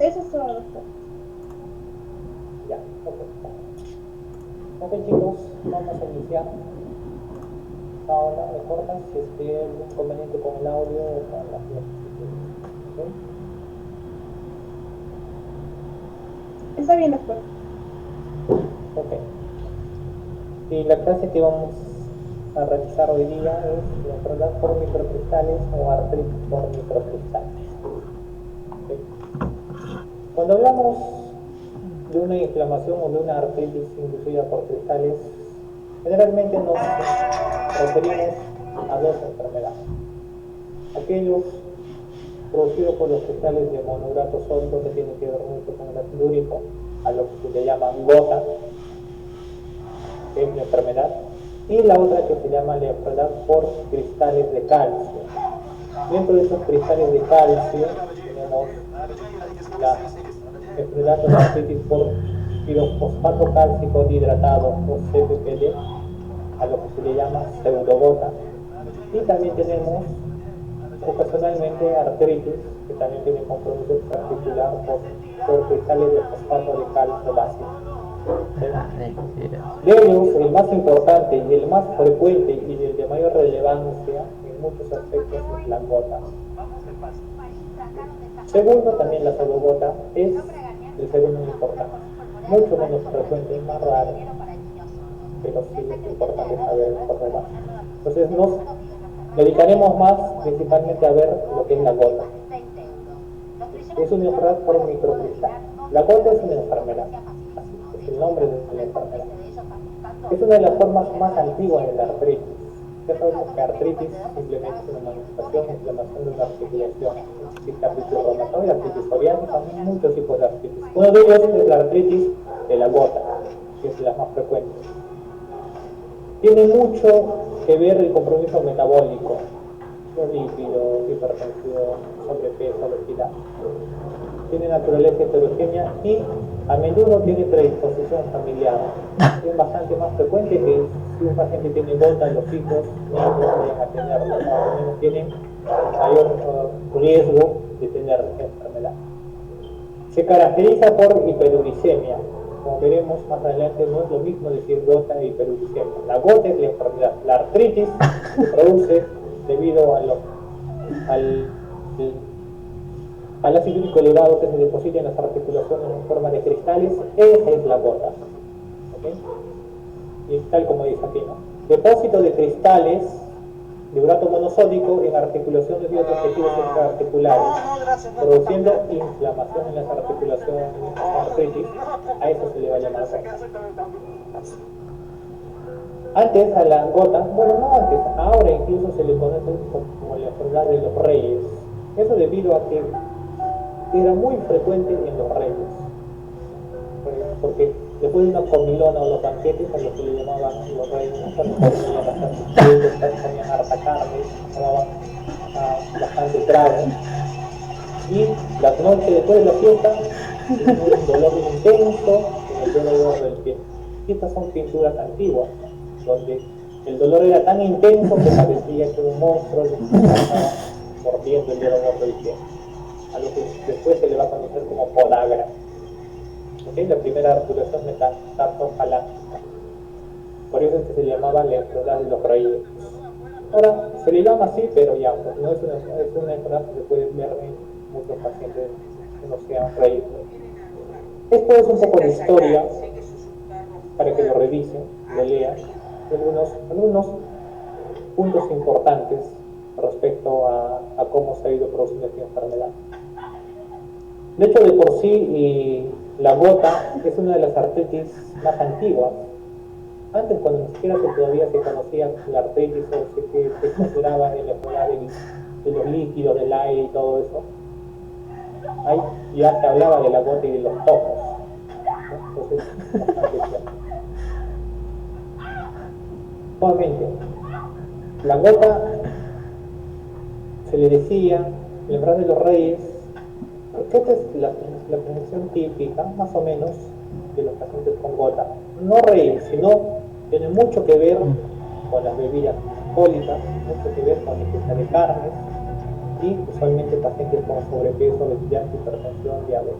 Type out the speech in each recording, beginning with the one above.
Eso es todo, doctor. Ya, ok. Ok chicos, vamos a iniciar. Ahora me cortas si es que hay algún inconveniente con el audio o con las diapositivas. ¿Okay? Está bien, doctor. Ok. Y la clase que vamos a realizar hoy día es la enfermedad por microcristales o artritis por microcristales. ¿Okay? Cuando hablamos de una inflamación o de una artritis inducida por cristales, generalmente nos referimos a dos enfermedades. Aquellos producidos por los cristales de monohidrato sólido que tienen que ver mucho con el ácido úrico, a lo que se le llama gota, que es la enfermedad, y la otra que se llama la enfermedad por cristales de calcio. Dentro de esos cristales de calcio tenemos la enfermedad de artritis por pirofosfato cálcico dihidratado o CPPD, a lo que se le llama pseudogota, y también tenemos ocasionalmente artritis, que también tiene compromiso articular por cristales de fosfato de calcio básico. De ellos, el más importante y el más frecuente y el de mayor relevancia en muchos aspectos es la gota. Segundo, también la pseudogota es el segundo importante, mucho menos frecuente y más raro, pero sí es importante saber por demás. Entonces nos dedicaremos más principalmente a ver lo que es la gota. Es una enfermedad por microcristal. La gota es una enfermedad, así es el nombre de la enfermedad. Es una de las formas más antiguas de la artritis. Ya sabemos que artritis simplemente es una manifestación de inflamación de una articulación. Existe artritis reumatoide, artritis psoriásica, muchos tipos de artritis. Uno de ellos es la artritis de la gota, que es la más frecuente. Tiene mucho que ver el compromiso metabólico, los lípidos, hipertensión, sobrepeso, obesidad. Tiene naturaleza heterogénea y a menudo tiene predisposición familiar. Es bastante más frecuente que si un paciente tiene gota, los hijos no vayan a tenerlo, al menos tienen mayor riesgo de tener esta enfermedad. Se caracteriza por hiperuricemia. Como veremos más adelante, no es lo mismo decir gota e hiperuricemia. La gota es la enfermedad. La artritis se produce debido al ácido úrico elevado que se deposita en las articulaciones en forma de cristales. Esa es la gota. ¿Okay? Y tal como dice aquí, ¿no? Depósito de cristales de urato monosódico en articulaciones y otros tejidos extraarticulares, produciendo inflamación en las articulaciones, artritis. A eso se le va a llamar gota. Antes a la gota, bueno, no antes, ahora incluso se le conoce como la enfermedad de los reyes. Eso debido a que era muy frecuente en los reyes, porque después de una comilona o los banquetes, a los que le llamaban los reyes, cuando comían comían harta carne, tomaban bastante trago, y las noches después de la fiesta tenían un dolor intenso en el dedo gordo del pie. Y estas son pinturas antiguas, donde el dolor era tan intenso que parecía que un monstruo le estaba mordiendo el dedo gordo del pie, a lo que después se le va a conocer como podagra. ¿Okay? La primera articulación metatarsofalángea. Por eso es que se llamaba la enfermedad de los reyes. Ahora, se le llama así, pero ya, pues, no es una enfermedad que se puede ver en muchos pacientes que no sean reyes. Esto es un poco de historia, para que lo revisen, lo lean, algunos puntos importantes respecto a cómo se ha ido produciendo esta enfermedad. De hecho, de por sí, la gota es una de las artritis más antiguas. Antes, cuando ni siquiera todavía se conocía la artritis o se consideraba en la enfermedad de los líquidos, del aire y todo eso, ahí ya se hablaba de la gota y de los topos. Entonces, bastante cierto. Nuevamente, la gota se le decía, la enfermedad de los reyes, porque esta es la presentación típica, más o menos, de los pacientes con gota. No reyes, sino tiene mucho que ver con las bebidas alcohólicas, mucho que ver con la ingesta de carnes, y usualmente pacientes con sobrepeso, obesidad, hipertensión, diabetes.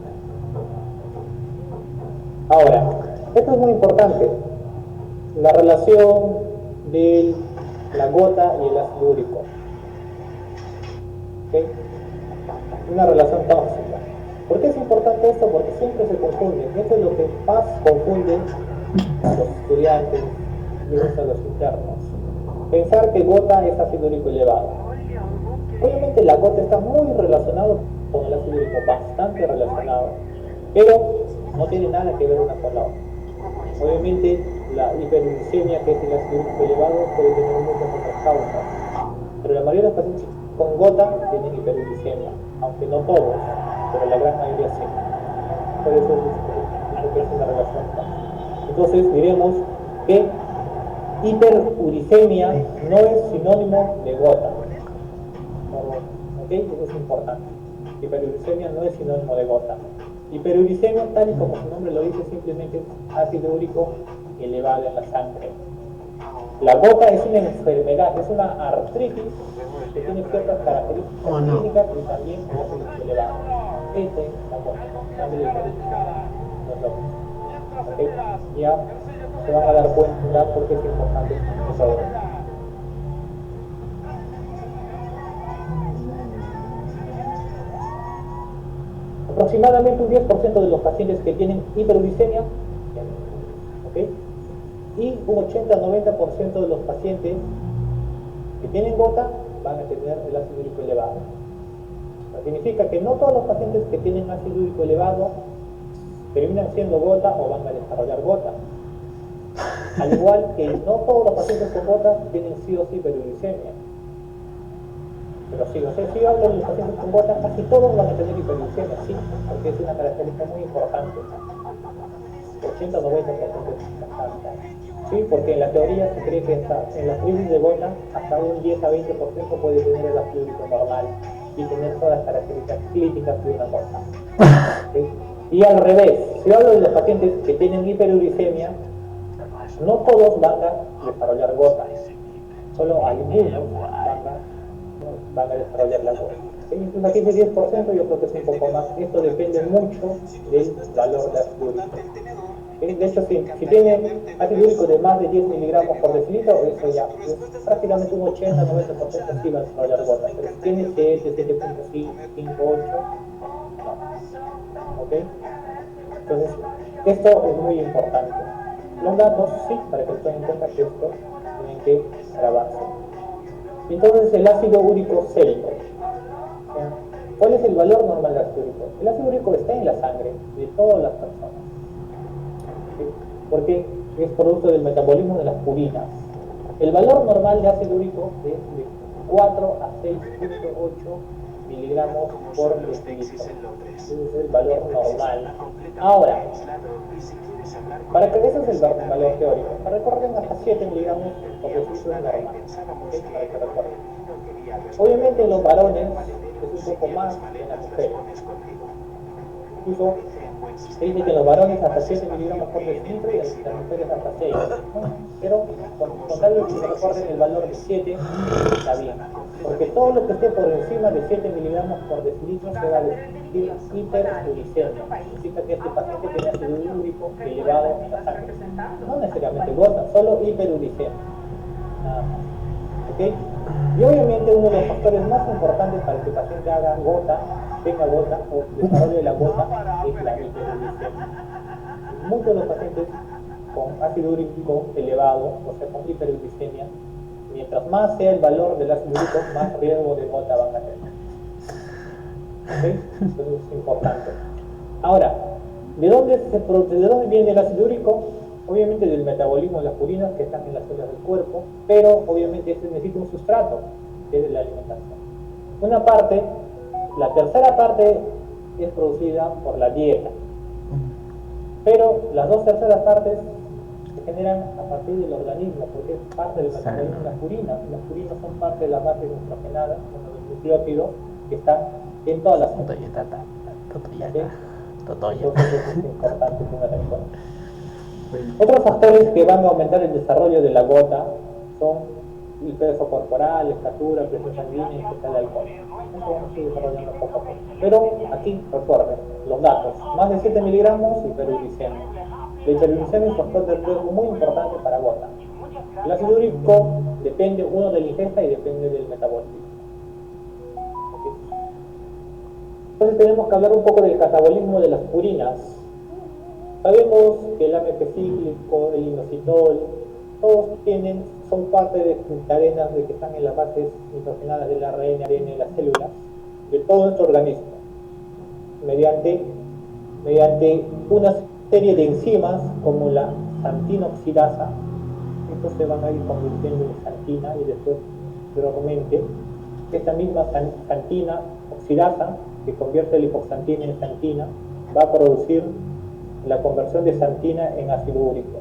Ahora, esto es muy importante, la relación de la gota y el ácido úrico. ¿Okay? Una relación tóxica. ¿Por qué es importante esto? Porque siempre se confunden. Esto es lo que más confunde a los estudiantes y a los internos. Pensar que gota es ácido úrico elevado. Obviamente la gota está muy relacionado con el ácido úrico, bastante relacionado, pero no tiene nada que ver una con la otra. Obviamente la hiperuricemia, que es el ácido úrico elevado, puede tener muchas otras causas, pero la mayoría de los pacientes con gota tienen hiperuricemia, aunque no todos, pero la gran mayoría sí. Por eso es una relación. Entonces diremos que hiperuricemia no es sinónimo de gota. ¿Ok? Eso es importante. Hiperuricemia no es sinónimo de gota. Hiperuricemia, tal y como su nombre lo dice, simplemente ácido úrico elevado en la sangre. La gota es una enfermedad, es una artritis que tiene ciertas características clínicas y también ácido úrico elevado. Esta es la gota, sangre hiperuricemia. ¿Okay? Ya se van a dar cuenta por qué es importante eso. Aproximadamente un 10% de los pacientes que tienen hiperuricemia, ¿okay? Y un 80-90% de los pacientes que tienen gota van a tener el ácido úrico elevado. Eso significa que no todos los pacientes que tienen ácido úrico elevado terminan siendo gota o van a desarrollar gota. Al igual que no todos los pacientes con gota tienen sí o sí hiperuricemia. Pero sí, o sea, si hablo de los pacientes con gota, casi todos van a tener hiperuricemia, sí, porque es una característica muy importante. 80-90% es bastante. Sí, porque en la teoría se cree que en la crisis de gota hasta un 10-20% puede tener el ácido úrico normal y tener todas las características clínicas de una gota. ¿Sí? Y al revés, si hablo de los pacientes que tienen hiperuricemia, no todos van a desarrollar gota, solo algunos van a desarrollar la gota. Entonces aquí ese 10% yo creo que es un poco más. Esto depende mucho del valor de ácido úrico. De hecho, si tiene ácido úrico de más de 10 miligramos por decilitro, eso ya es prácticamente un 80-90% sí va a desarrollar gota. Pero si tiene 7, 7.5, 5, 8, no. ¿Ok? Entonces, esto es muy importante. Los datos, sí, para que tengan en cuenta que esto tienen que grabarse. Entonces, el ácido úrico sérico. ¿Cuál es el valor normal del ácido úrico? El ácido úrico está en la sangre de todas las personas. ¿Sí? Porque es producto del metabolismo de las purinas. El valor normal de ácido úrico es de 4 a 6.8 miligramos por decilitro. Ese es el valor normal. Ahora, para que eso es el valor teórico, para recuerden hasta 7 miligramos por decilitro es normal. ¿Okay? Para que recuerden. Obviamente en los varones es un poco más que en las mujeres. Incluso se dice que en los varones hasta 7 miligramos por decilitro y en las mujeres hasta 6. Pero con tal de que se recuerden el valor de 7 está bien. Porque todo lo que esté por encima de 7 miligramos por decilitro se va a decir hiperuricemia. Significa que este paciente tiene ácido úrico elevado en la sangre. No necesariamente gota, solo hiperuricemia. Nada más. ¿Okay? Y obviamente uno de los factores más importantes para que el paciente haga gota, tenga gota o desarrolle la gota es la hiperuricemia. Muchos de los pacientes con ácido úrico elevado, o sea con hiperuricemia, mientras más sea el valor del ácido úrico, más riesgo de gota van a tener. ¿Okay? Eso es importante. Ahora, ¿de dónde viene el ácido úrico? Obviamente del metabolismo de las purinas que están en las células del cuerpo, pero obviamente este necesita un sustrato, que es la alimentación. Una parte, la tercera parte es producida por la dieta, pero las 2 terceras partes se generan a partir del organismo, porque es parte del metabolismo de las purinas. Las purinas son parte de la base nitrogenada, uno de los nucleótidos que están en todas las células. Entonces es importante que tengan en cuenta. Otros factores que van a aumentar el desarrollo de la gota son el peso corporal, estatura, presión sanguínea y quizá el alcohol. Eso vamos a ir desarrollando poco a poco. Pero aquí, recuerden, los datos. Más de 7 miligramos hiperuricemia. La hiperuricemia es un factor de riesgo muy importante para gota. El ácido úrico depende uno de la ingesta y depende del metabolismo. ¿Okay? Entonces tenemos que hablar un poco del catabolismo de las purinas. Sabemos que el AMP cíclico, el inositol, todos son parte de cadenas que están en las bases nitrogenadas del ARN, ADN de las células, de todo nuestro organismo, mediante una serie de enzimas como la xantina oxidasa. Estos se van a ir convirtiendo en xantina y después, posteriormente, esta misma xantina oxidasa, que convierte la hipoxantina en xantina, va a producir la conversión de xantina en ácido úrico.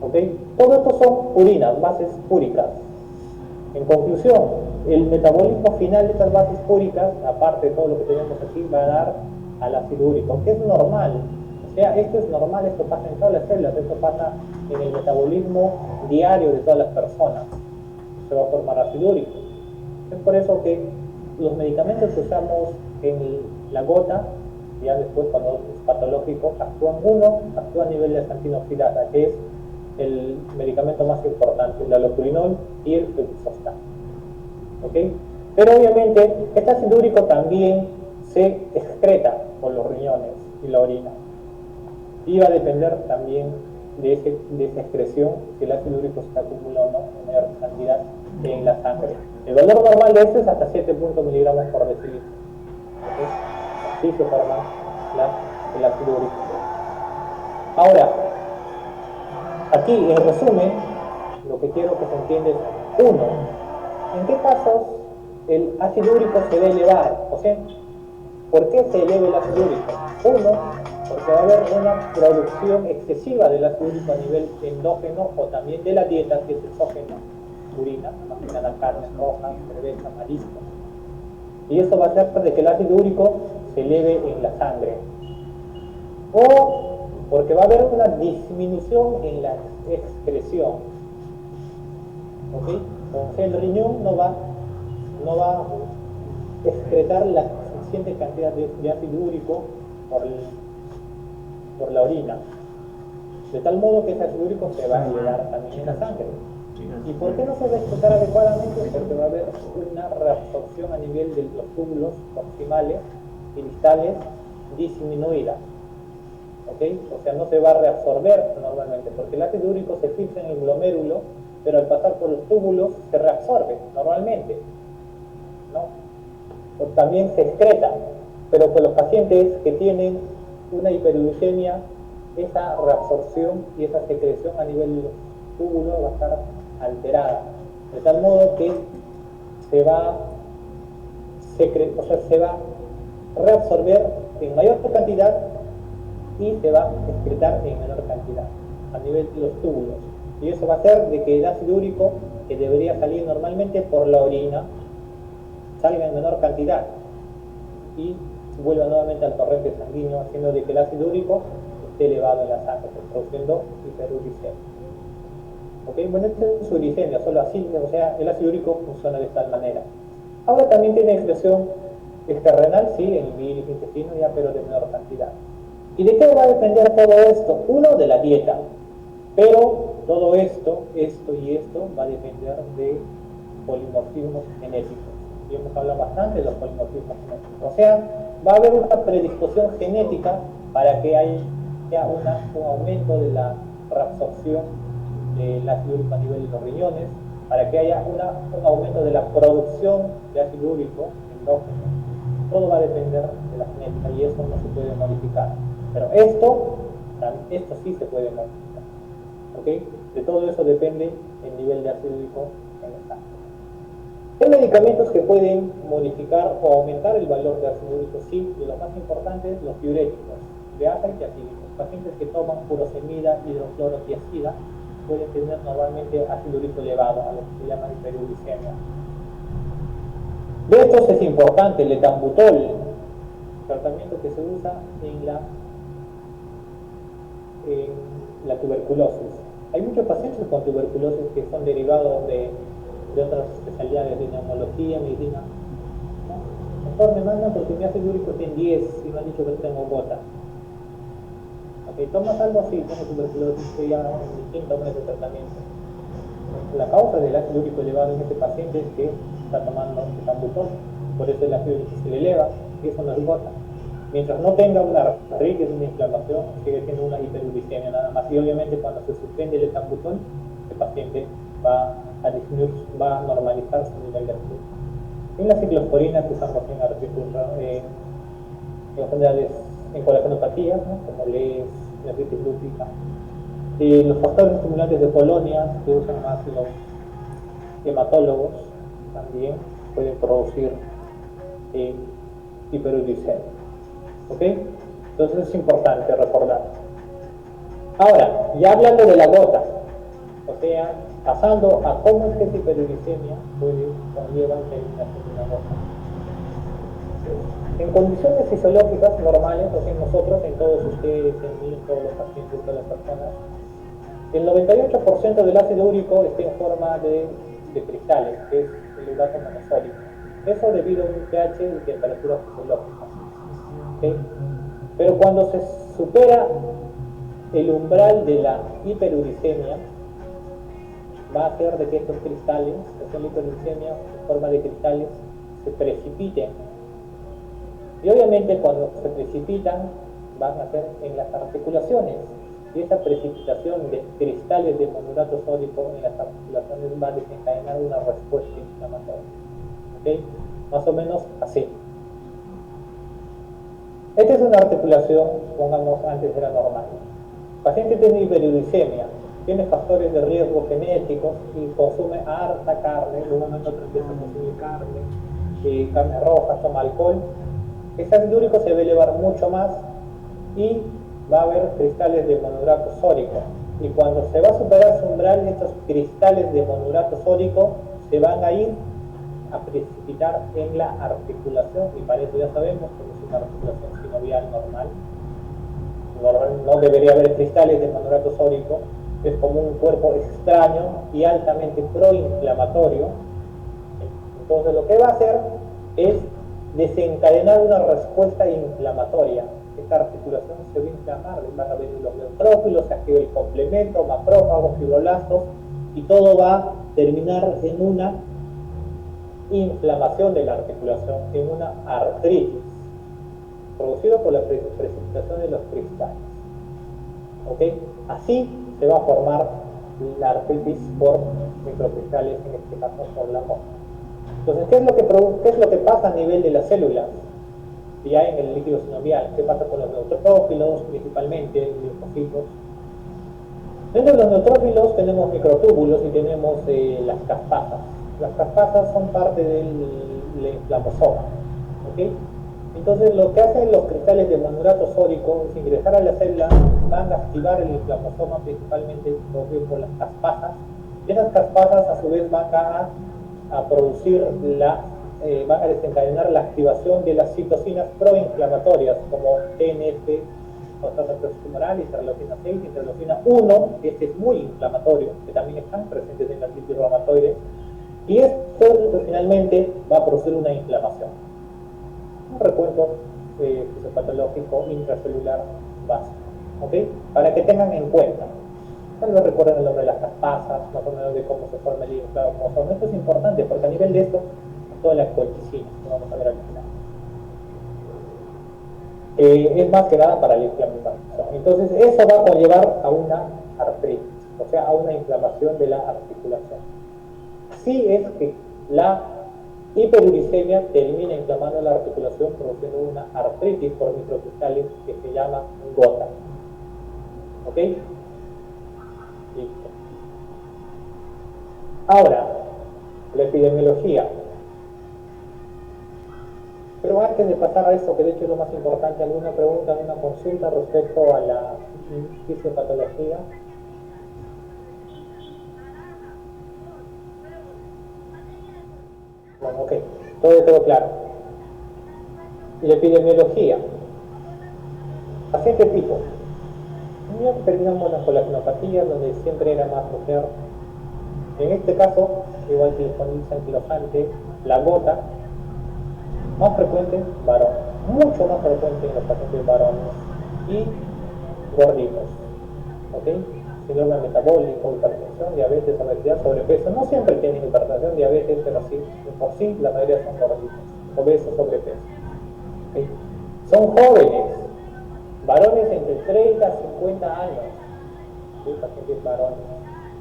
¿Okay? Todo esto son purinas, bases púricas. En conclusión, el metabolismo final de estas bases púricas, aparte de todo lo que tenemos aquí, va a dar al ácido úrico, que es normal. O sea, esto es normal, esto pasa en todas las células, esto pasa en el metabolismo diario de todas las personas. Se va a formar ácido úrico. Es por eso que los medicamentos que usamos en la gota, ya después cuando es patológico, actúa a nivel de xantina oxidasa, que es el medicamento más importante, el alopurinol y el fluxostat. ¿Okay? Pero obviamente este ácido úrico también se excreta por los riñones y la orina, y va a depender también de esa excreción si el ácido úrico se está acumulando en mayor cantidad en la sangre. El valor normal de este es hasta 7 miligramos por decilitro. ¿Okay? Así se forma el ácido úrico. Ahora, aquí en resumen, lo que quiero que se entienda es: 1. ¿En qué casos el ácido úrico se debe elevar? O sea, ¿por qué se eleva el ácido úrico? 1, porque va a haber una producción excesiva del ácido úrico a nivel endógeno o también de la dieta, que es exógeno, urina, imaginada carne roja, cerveza, marisco. Y eso va a hacer de que el ácido úrico se eleve en la sangre. O porque va a haber una disminución en la excreción. ¿Okay? O sea, el riñón no va a excretar la suficiente cantidad de ácido úrico por la orina, de tal modo que ese ácido úrico se va a elevar también en la sangre. ¿Y por qué no se va a excretar adecuadamente? Porque va a haber una reabsorción a nivel de los túbulos proximales y distales disminuida. ¿Okay? O sea, no se va a reabsorber normalmente, porque el ácido úrico se fixa en el glomérulo, pero al pasar por los túbulos se reabsorbe normalmente, ¿no? O también se excreta, pero con los pacientes que tienen una hiperuricemia, esa reabsorción y esa secreción a nivel de los túbulos va a estar alterada, de tal modo que se va a reabsorber en mayor cantidad y se va a excretar en menor cantidad a nivel de los túbulos, y eso va a hacer de que el ácido úrico, que debería salir normalmente por la orina, salga en menor cantidad y vuelva nuevamente al torrente sanguíneo, haciendo de que el ácido úrico esté elevado en la sangre, produciendo hiperuricemia. ¿Okay? Bueno, esta es uricemia, solo así, o sea, el ácido úrico funciona de tal manera. Ahora también tiene expresión extrarrenal, sí, en el bilis, intestino, ya, pero de menor cantidad. ¿Y de qué va a depender todo esto? 1, de la dieta, pero todo esto y esto va a depender de polimorfismos genéticos. Y hemos hablado bastante de los polimorfismos genéticos. O sea, va a haber una predisposición genética para que haya un aumento de la reabsorción del ácido úrico a nivel de los riñones, para que haya un aumento de la producción de ácido úrico endógeno. Todo va a depender de la genética y eso no se puede modificar. Pero esto sí se puede modificar. ¿Okay? De todo eso depende el nivel de ácido úrico en la sangre. Hay medicamentos que pueden modificar o aumentar el valor de ácido úrico, sí, de los más importantes, los diuréticos, de asa y tiazídicos. Pacientes que toman furosemida, hidroclorotiazida, pueden tener normalmente ácido úrico elevado, a lo que se llama hiperuricemia. De estos es importante el etambutol, tratamiento que se usa en la tuberculosis. Hay muchos pacientes con tuberculosis que son derivados de otras especialidades de neumología, medicina, ¿no? Mejor me mandan porque mi ácido úrico está en 10 y me han dicho que tengo gota. Ok, tomas algo así, tengo tuberculosis, que ya en el quinto mes de tratamiento. La causa del ácido úrico elevado en este paciente es que está tomando etambutol, por eso el ácido úrico se le eleva y eso no es gota. Mientras no tenga una artritis, una inflamación, sigue siendo una hiperuricemia nada más. Y obviamente cuando se suspende el etambutol, el paciente va a disminuir, va a normalizar su nivel de azúcar. En la ciclosporina que usamos en artritis, en enfermedades en colagenopatías, ¿no? Como LES, nefritis lúpica. Los factores estimulantes de Polonia que usan más los hematólogos también pueden producir hiperuricemia. ¿Ok? Entonces es importante recordar. Ahora, ya hablando de la gota, o sea, pasando a cómo es que esa hiperuricemia puede conllevar terminación de una gota. En condiciones fisiológicas normales, o sea, en nosotros, en todos ustedes, en mí, en todos los pacientes, en todas las personas, el 98% del ácido úrico está en forma de cristales, que es el urato monosódico. Eso debido a un pH y temperatura fisiológica. ¿Okay? Pero cuando se supera el umbral de la hiperuricemia, va a hacer de que estos cristales, que son la hiperuricemia en forma de cristales, se precipiten. Y obviamente cuando se precipitan, van a ser en las articulaciones. Y esa precipitación de cristales de monourato sódico en las articulaciones va a desencadenar una respuesta inflamatoria. ¿Okay? Más o menos así. Esta es una articulación, pongamos, antes era normal. El paciente tiene hiperuricemia, tiene factores de riesgo genéticos y consume harta carne, en un momento otro empieza a consumir carne roja, toma alcohol. Ese ácido úrico se va a elevar mucho más y va a haber cristales de monourato sódico. Y cuando se va a superar su umbral, estos cristales de monourato sódico se van a ir a precipitar en la articulación, y para eso ya sabemos que es una articulación sinovial normal. No debería haber cristales de monourato sódico, es como un cuerpo extraño y altamente proinflamatorio. Entonces lo que va a hacer es desencadenar una respuesta inflamatoria. Esta articulación se va a inflamar, van a venir los neutrófilos, se activa el complemento, macrófagos, fibroblastos, y todo va a terminar en una inflamación de la articulación, en una artritis, producido por la precipitación de los cristales. ¿Ok? Así se va a formar la artritis por microcristales, en este caso por la gota. Entonces, ¿qué es lo que pasa a nivel de las células? Ya en el líquido sinovial, ¿qué pasa con los neutrófilos, principalmente linfocitos? Dentro de los neutrófilos tenemos microtúbulos y tenemos las caspasas. Las caspasas son parte del inflamosoma. ¿Okay? Entonces, lo que hacen los cristales de monourato sódico es ingresar a la célula, van a activar el inflamosoma, principalmente por las caspasas. Y esas caspasas, a su vez, van a producir van a desencadenar la activación de las citocinas proinflamatorias como TNF, fosfato tumoral, interleucina 6, interleucina 1, que este es muy inflamatorio, que también están presentes en la artritis reumatoide, y esto finalmente va a producir una inflamación. Un recuento fisiopatológico intracelular básico, ¿okay? Para que tengan en cuenta. Tal vez recuerden el nombre de las caspasas, más o menos de cómo se forma el inflamosoma. Esto es importante porque a nivel de esto, toda la colchicina, que vamos a ver al final. Es más que nada para la inflamación. Entonces, eso va a conllevar a una artritis, o sea, a una inflamación de la articulación. Así es que la hiperuricemia termina inflamando la articulación, produciendo una artritis por microcristales que se llama gota. ¿Ok? Listo. Ahora, la epidemiología. Pero antes de pasar a esto, que de hecho es lo más importante, ¿alguna pregunta, alguna consulta respecto a la fisiopatología? Bueno, ok, todo claro. La epidemiología. Paciente tipo. Y ya terminamos las coagulopatía, donde siempre era más mujer. En este caso, igual que con el anquilosante, la gota, más frecuente, varón, mucho más frecuente en los pacientes varones y gorditos, ¿ok? Síndrome metabólico, hipertensión, diabetes, obesidad, sobrepeso. No siempre tienen hipertensión, diabetes, pero sí, por sí, la mayoría son gorditos, obesos, sobrepeso. ¿Okay? Son jóvenes, varones entre 30 a 50 años, ¿sí? Pacientes varones,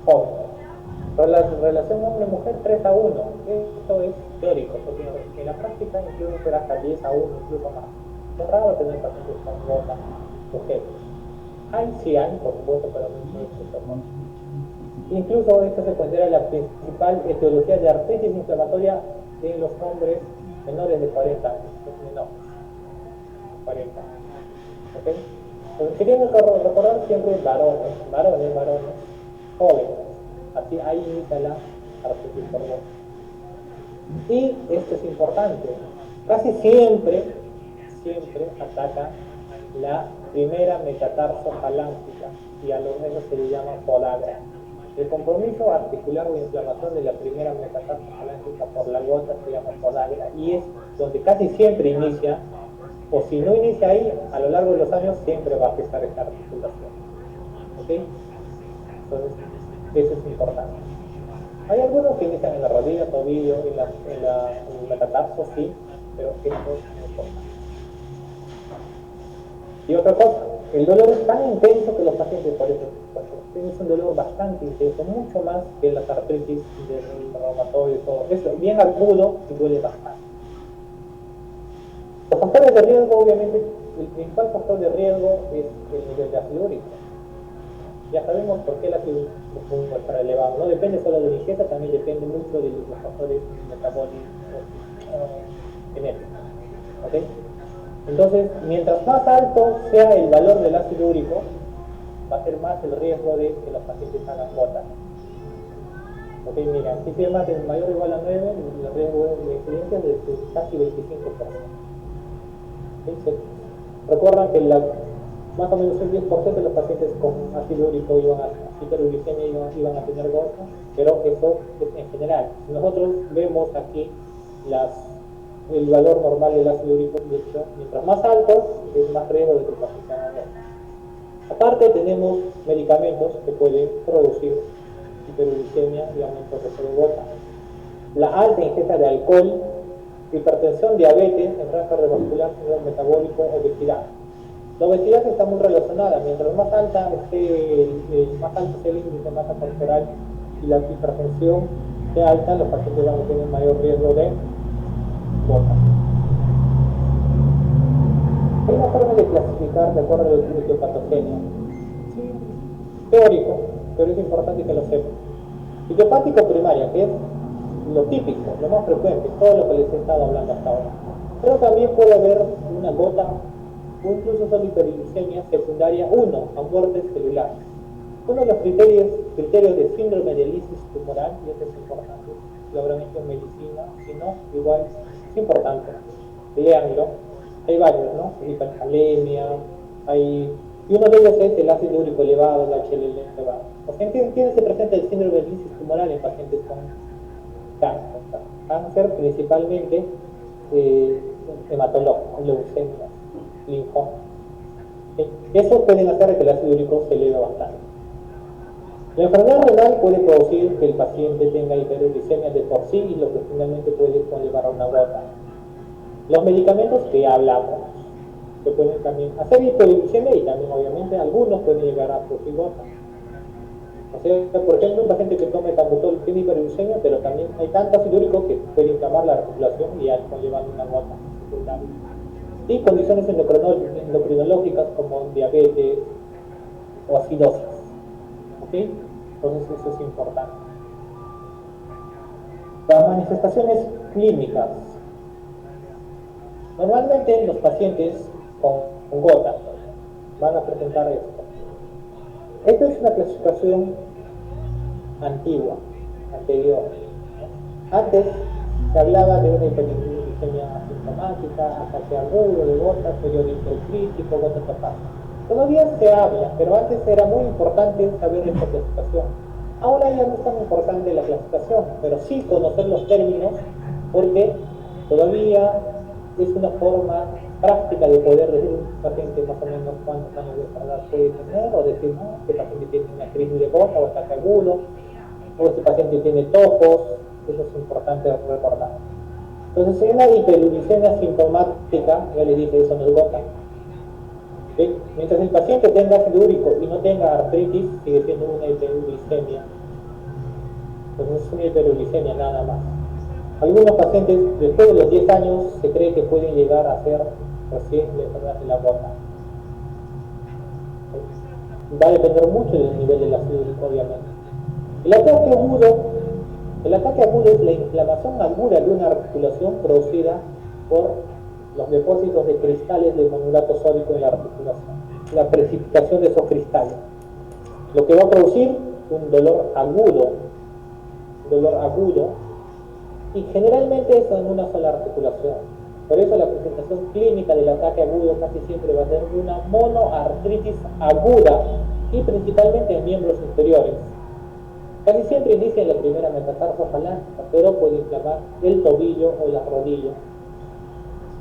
jóvenes. Relación hombre-mujer 3-1, esto es teórico, porque en la práctica incluso será hasta 10-1, incluso más. Es raro tener pacientes con gota mujeres. Sí hay, por supuesto, pero no es mucho común. Incluso esto se considera la principal etiología de artritis inflamatoria en los hombres menores de 40 años, menores, 40 años. ¿Okay? Entonces, queríamos recordar siempre varones, jóvenes. Así ahí inicia la artritis por gota. Y esto es importante, casi siempre ataca la primera metatarso-falángica y a los menos se le llama podagra. El compromiso articular o inflamación de la primera metatarso-falángica por la gota se llama podagra y es donde casi siempre inicia, o si no inicia ahí, a lo largo de los años siempre va a afectar esta articulación. ¿Ok? Entonces, eso es importante. Hay algunos que inician en la rodilla, tobillo, en el metatarso, sí, pero esto es importante. Y otra cosa, el dolor es tan intenso que los pacientes, por eso, es un dolor bastante intenso, mucho más que las artritis del reumatoide y todo. Es bien agudo y duele bastante. Los factores de riesgo, obviamente, el principal factor de riesgo es el nivel de ácido úrico. Ya sabemos por qué el ácido úrico está elevado. No depende solo de la ingesta, también depende mucho de los factores metabólicos genéticos. ¿Okay? Entonces, mientras más alto sea el valor del ácido úrico, va a ser más el riesgo de que los pacientes hagan gota. Ok, mira, si es más del mayor o igual a 9, el riesgo de incidencia es de casi 25%. ¿Okay? Recuerdan que más o menos el 10% de los pacientes con ácido úrico hiperuricemia iban a tener gota, pero eso es en general. Si nosotros vemos aquí el valor normal del ácido úrico, de hecho, mientras más alto, es más riesgo de que el paciente haga gota. Aparte, tenemos medicamentos que pueden producir hiperuricemia y aumento de riesgo de gota. La alta ingesta de alcohol, hipertensión, diabetes, enfermedad cardiovascular, síndrome metabólico, obesidad. La obesidad está muy relacionada, mientras más alta esté el índice de masa corporal y la hipertensión sea alta, los pacientes van a tener mayor riesgo de gota. Hay una forma de clasificar de acuerdo a la etiopatogenia. Sí, teórico, pero es importante que lo sepan. Idiopático primaria, que es lo típico, lo más frecuente, todo lo que les he estado hablando hasta ahora. Pero también puede haber una gota o incluso solo hiperuricemia secundaria 1 a muerte celular. Uno de los criterios de síndrome de lisis tumoral, y esto es importante, lo habrán hecho en medicina, si no, igual es importante, leanlo. Hay varios, ¿no? Hipercalemia, y uno de ellos es el ácido úrico elevado, el HLL elevado. O sea, ¿quién se presenta el síndrome de lisis tumoral en pacientes con cáncer principalmente hematológico, leucemia, linfoma? ¿Sí? Eso pueden hacer que el ácido úrico se eleve bastante. La enfermedad renal puede producir que el paciente tenga hiperuricemia de por sí y lo que finalmente puede conllevar a una gota. Los medicamentos que hablamos, que pueden también hacer hiperuricemia y también obviamente algunos pueden llegar a producir gota. O sea, por ejemplo, un paciente que toma etambutol tiene hiperuricemia, pero también hay tanto ácido úrico que puede inflamar la articulación y conllevar una gota secundaria. Y condiciones endocrinológicas como diabetes o acidosis. ¿Ok? Entonces eso es importante. Las manifestaciones clínicas. Normalmente los pacientes con gota van a presentar esto. Esta es una clasificación anterior. Antes se hablaba de una hiperuricemia asintomática, ataque agudo de gota, periodo hipercrítico, gota topásica. Todavía se habla, pero antes era muy importante saber esta clasificación. Ahora ya no es tan importante la clasificación, pero sí conocer los términos, porque todavía es una forma práctica de poder decir un paciente más o menos cuántos años de enfermedad puede tener, o decir, no, este paciente tiene una crisis de gota o ataque agudo, o este paciente tiene tojos. Eso es importante recordar. Entonces, si hay una hiperuricemia sintomática, ya les dije, eso no es gota. ¿Sí? Mientras el paciente tenga ácido úrico y no tenga artritis, sigue siendo una hiperuricemia. Entonces es una hiperuricemia nada más. Algunos pacientes después de los 10 años se cree que pueden llegar a ser recién la enfermedad de la gota. Va a depender mucho del nivel del ácido úrico, obviamente. El ataque agudo es la inflamación aguda de una articulación producida por los depósitos de cristales de monurato sódico en la articulación, la precipitación de esos cristales, lo que va a producir un dolor agudo, y generalmente eso en una sola articulación. Por eso la presentación clínica del ataque agudo casi siempre va a ser una monoartritis aguda y principalmente en miembros inferiores. Casi siempre inicia en la primera metatarso faláncica, pero puede inflamar el tobillo o las rodillas.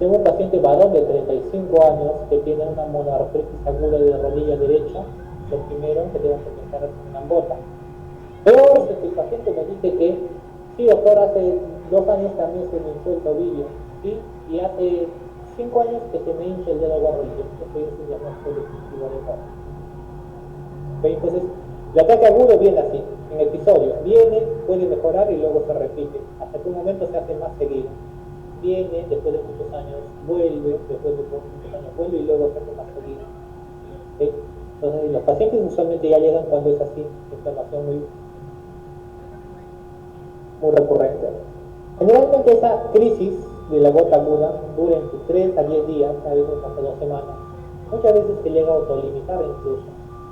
Tengo un paciente varón de 35 años que tiene una monoartritis aguda de rodilla derecha. Lo primero que tengo que pensar es una gota. Peor si el paciente me dice que sí, doctor, hace 2 años también se me hinchó el tobillo, ¿sí? Y hace 5 años que se me hincha el dedo gorrillo. Eso es un diagnóstico definitivo de gota. ¿Okay? Entonces, el ataque agudo viene así, en episodio. Viene, puede mejorar y luego se repite. Hasta que un momento se hace más seguido. Viene, después de muchos años vuelve, después de muchos años vuelve y luego se hace más seguido. ¿Okay? Entonces, los pacientes usualmente ya llegan cuando es así, inflamación muy recurrente. Generalmente esa crisis de la gota aguda dura entre 3 a 10 días, a veces hasta 2 semanas. Muchas veces se llega a autolimitar incluso.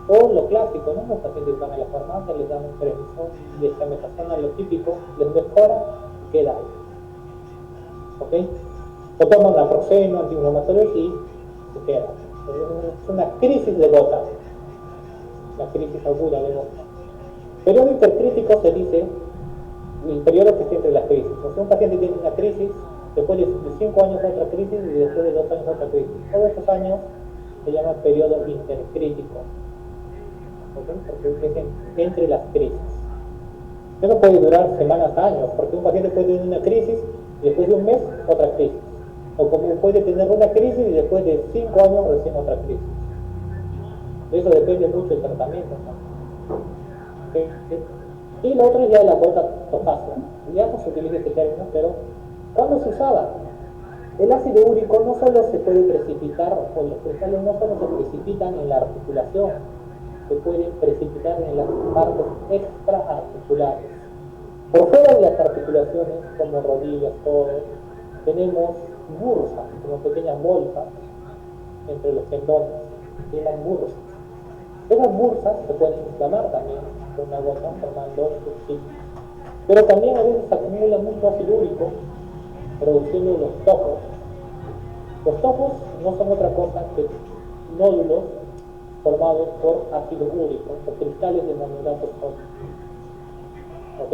O lo clásico, ¿no? Los pacientes van a la farmacia, les dan un prednisón, dexametasona, lo típico, les mejora y queda ahí. ¿Ok? O toman naproxeno, antiinflamatorios y se queda. Es una crisis de gota, la crisis aguda de gota. Periodo intercrítico se dice el periodo que está entre las crisis. O sea, un paciente tiene una crisis, después de 5 años otra crisis y después de 2 años otra crisis. Todos estos años se llama periodo intercrítico. ¿Okay? Porque es entre las crisis. Eso puede durar semanas, años, porque un paciente puede tener una crisis y después de un mes otra crisis. O como puede tener una crisis y después de 5 años recién otra crisis. Eso depende mucho del tratamiento, ¿no? ¿Okay? Y lo otro es ya la gota tosácea. Ya no se utiliza este término, pero ¿cuándo se usaba? El ácido úrico no solo se puede precipitar, o los cristales no solo se precipitan en la articulación, se pueden precipitar en las partes extraarticulares. Por fuera de las articulaciones, como rodillas, codos, tenemos bursas, como pequeñas bolsas entre los tendones, se llaman bursas. Esas bursas se pueden inflamar también con una gota formando subsidios. Pero también a veces se acumula mucho ácido úrico, produciendo los tojos. Los tojos no son otra cosa que nódulos formados por ácido úrico o cristales de monurato sódico. ¿Ok?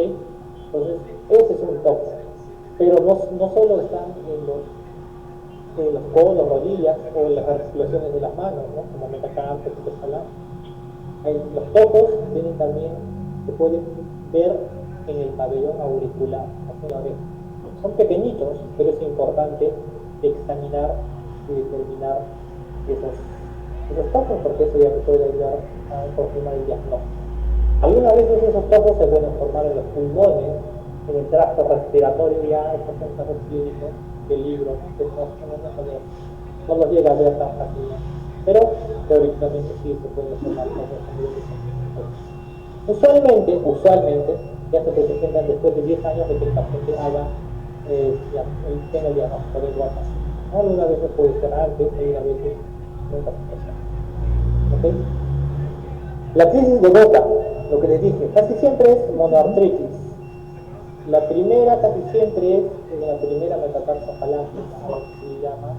Entonces, ese es un toco. Pero no solo están en los codos, rodillas o en las articulaciones de las manos, ¿no? Como metacarpio, escalado. Los tocos también se pueden ver en el pabellón auricular, en la oreja. Son pequeñitos, pero es importante examinar y determinar esos tocos, porque eso ya me puede ayudar a confirmar el diagnóstico. Algunas veces esos tocos se pueden formar en los pulmones, en el tracto respiratorio, ya estos son casos clínicos del libro, que no los llega a ver tan fácilmente. Pero teóricamente sí se puede formar tocos a nivel de usualmente ya se presentan después de 10 años de que el paciente tenga el diagnóstico de gota. Algunas veces puede ser antes, algunas veces nunca se puede. ¿Okay? La crisis de gota, lo que les dije, casi siempre es monoartritis. La primera casi siempre es en la primera metatarso faláncica, se llama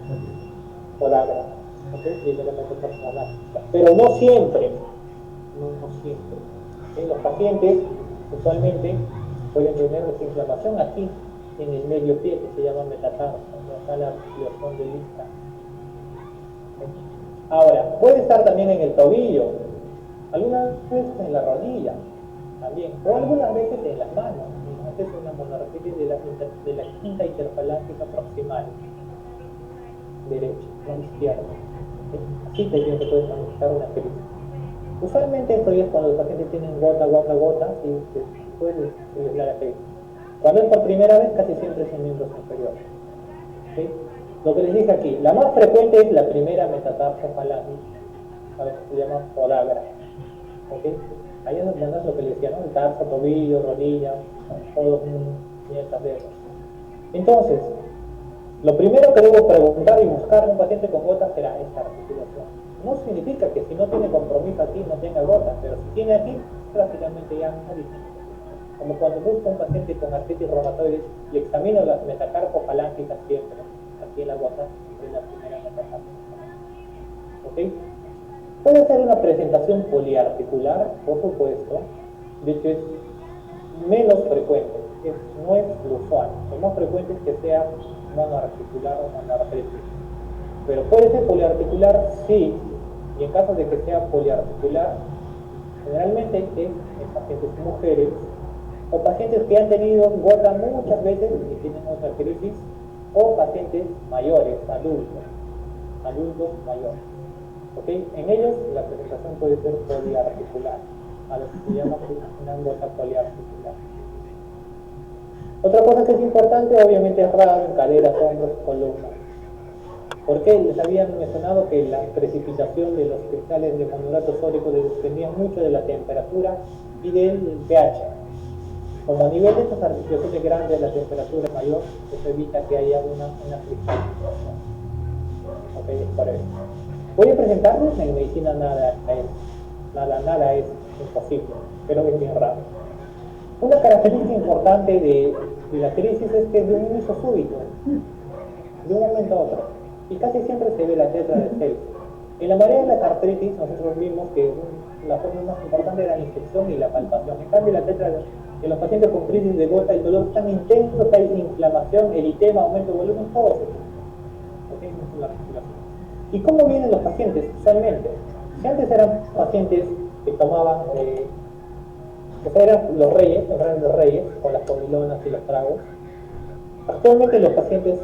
podagra. ¿ok? Primera metatarso falágica. Pero no siempre, no siempre. Los pacientes usualmente pueden tener desinflamación aquí, en el medio pie, que se llama metatarso, donde está la articulación del isca. Ahora, puede estar también en el tobillo, algunas veces en la rodilla, también, o algunas veces en las manos. Esta es una monorraquitis de la quinta interfalángica proximal, derecha, no izquierda. Así también se puede manifestar una crisis. Usualmente esto es cuando los pacientes tienen gota, y se les da la crisis. Cuando es por primera vez, casi siempre es en miembros inferiores. ¿Sí? Lo que les dije aquí, la más frecuente es la primera metatarso falángica, a veces se llama podagra. ¿Okay? Ahí es donde es lo que les decía, ¿no? El tarso, tobillo, rodilla, todos muñecas, dedos. Entonces, lo primero que debo preguntar y buscar a un paciente con gota será esta articulación. No significa que si no tiene compromiso aquí no tenga gota, pero si tiene aquí, prácticamente ya no dice. Como cuando busco a un paciente con artritis reumatoide y examino las metacarpofalángicas siempre, aquí en la gota, siempre es la primera metacarpofalángicas. ¿Ok? Puede ser una presentación poliarticular, por supuesto, de hecho es menos frecuente, no es lo usual. Lo más frecuente es que sea monoarticular o monoartritis. Pero puede ser poliarticular, sí, y en caso de que sea poliarticular, generalmente es en pacientes mujeres o pacientes que han tenido gota muchas veces y tienen otra crisis, o pacientes mayores, adultos mayores. ¿Okay? En ellos la presentación puede ser poliarticular, a lo que se llama una gota poliarticular. Otra cosa que es importante, obviamente, es raro en caderas, hombros, columnas. ¿Por qué? Les habían mencionado que la precipitación de los cristales de monorato sódico dependía mucho de la temperatura y del pH. Como a nivel de estas articulaciones grandes, la temperatura es mayor, eso evita que haya una cristalización. Ok, es por eso. Voy a presentarles, en medicina nada es imposible, pero es bien raro. Una característica importante de la crisis es que es de un inicio súbito, de un momento a otro, y casi siempre se ve la tetra de Celsius. En la mayoría de las artritis nosotros vimos que la forma más importante era la infección y la palpación. En cambio, la tetra en los pacientes con crisis de gota, el dolor es tan intenso que hay inflamación, eritema, aumento de volumen, todo eso. ¿Okay? ¿Y cómo vienen los pacientes? Usualmente, si antes eran pacientes que tomaban, que eran los grandes reyes, con las comilonas y los tragos, actualmente los pacientes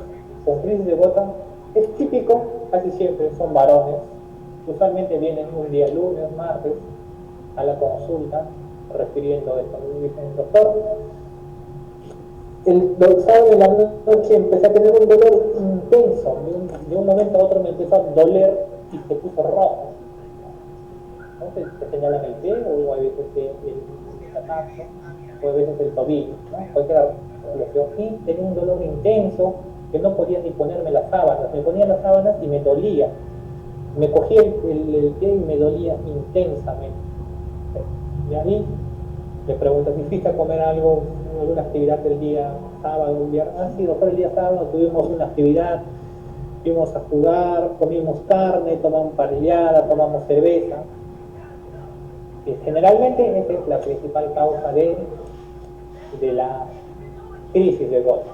con crisis de gota es típico, casi siempre son varones, usualmente vienen un día lunes, martes, a la consulta, refiriendo esto. Me dicen, doctor, el sábado de la noche empecé a tener un dolor intenso, de un momento a otro me empezó a doler y se puso rojo. Entonces se señalan el pie, o a veces el ataque, o a veces el tobillo, ¿no? Cualquier articulación. Y tenía un dolor intenso que no podía ni ponerme las sábanas. Me ponía las sábanas y me dolía. Me cogía el pie y me dolía intensamente. Y ahí le pregunto, ¿me hiciste a comer algo, alguna actividad del día sábado, un viernes? Ah, sí, doctor, el día sábado tuvimos una actividad, fuimos a jugar, comimos carne, tomamos parrillada, tomamos cerveza. Y generalmente esa es la principal causa de la crisis de gota.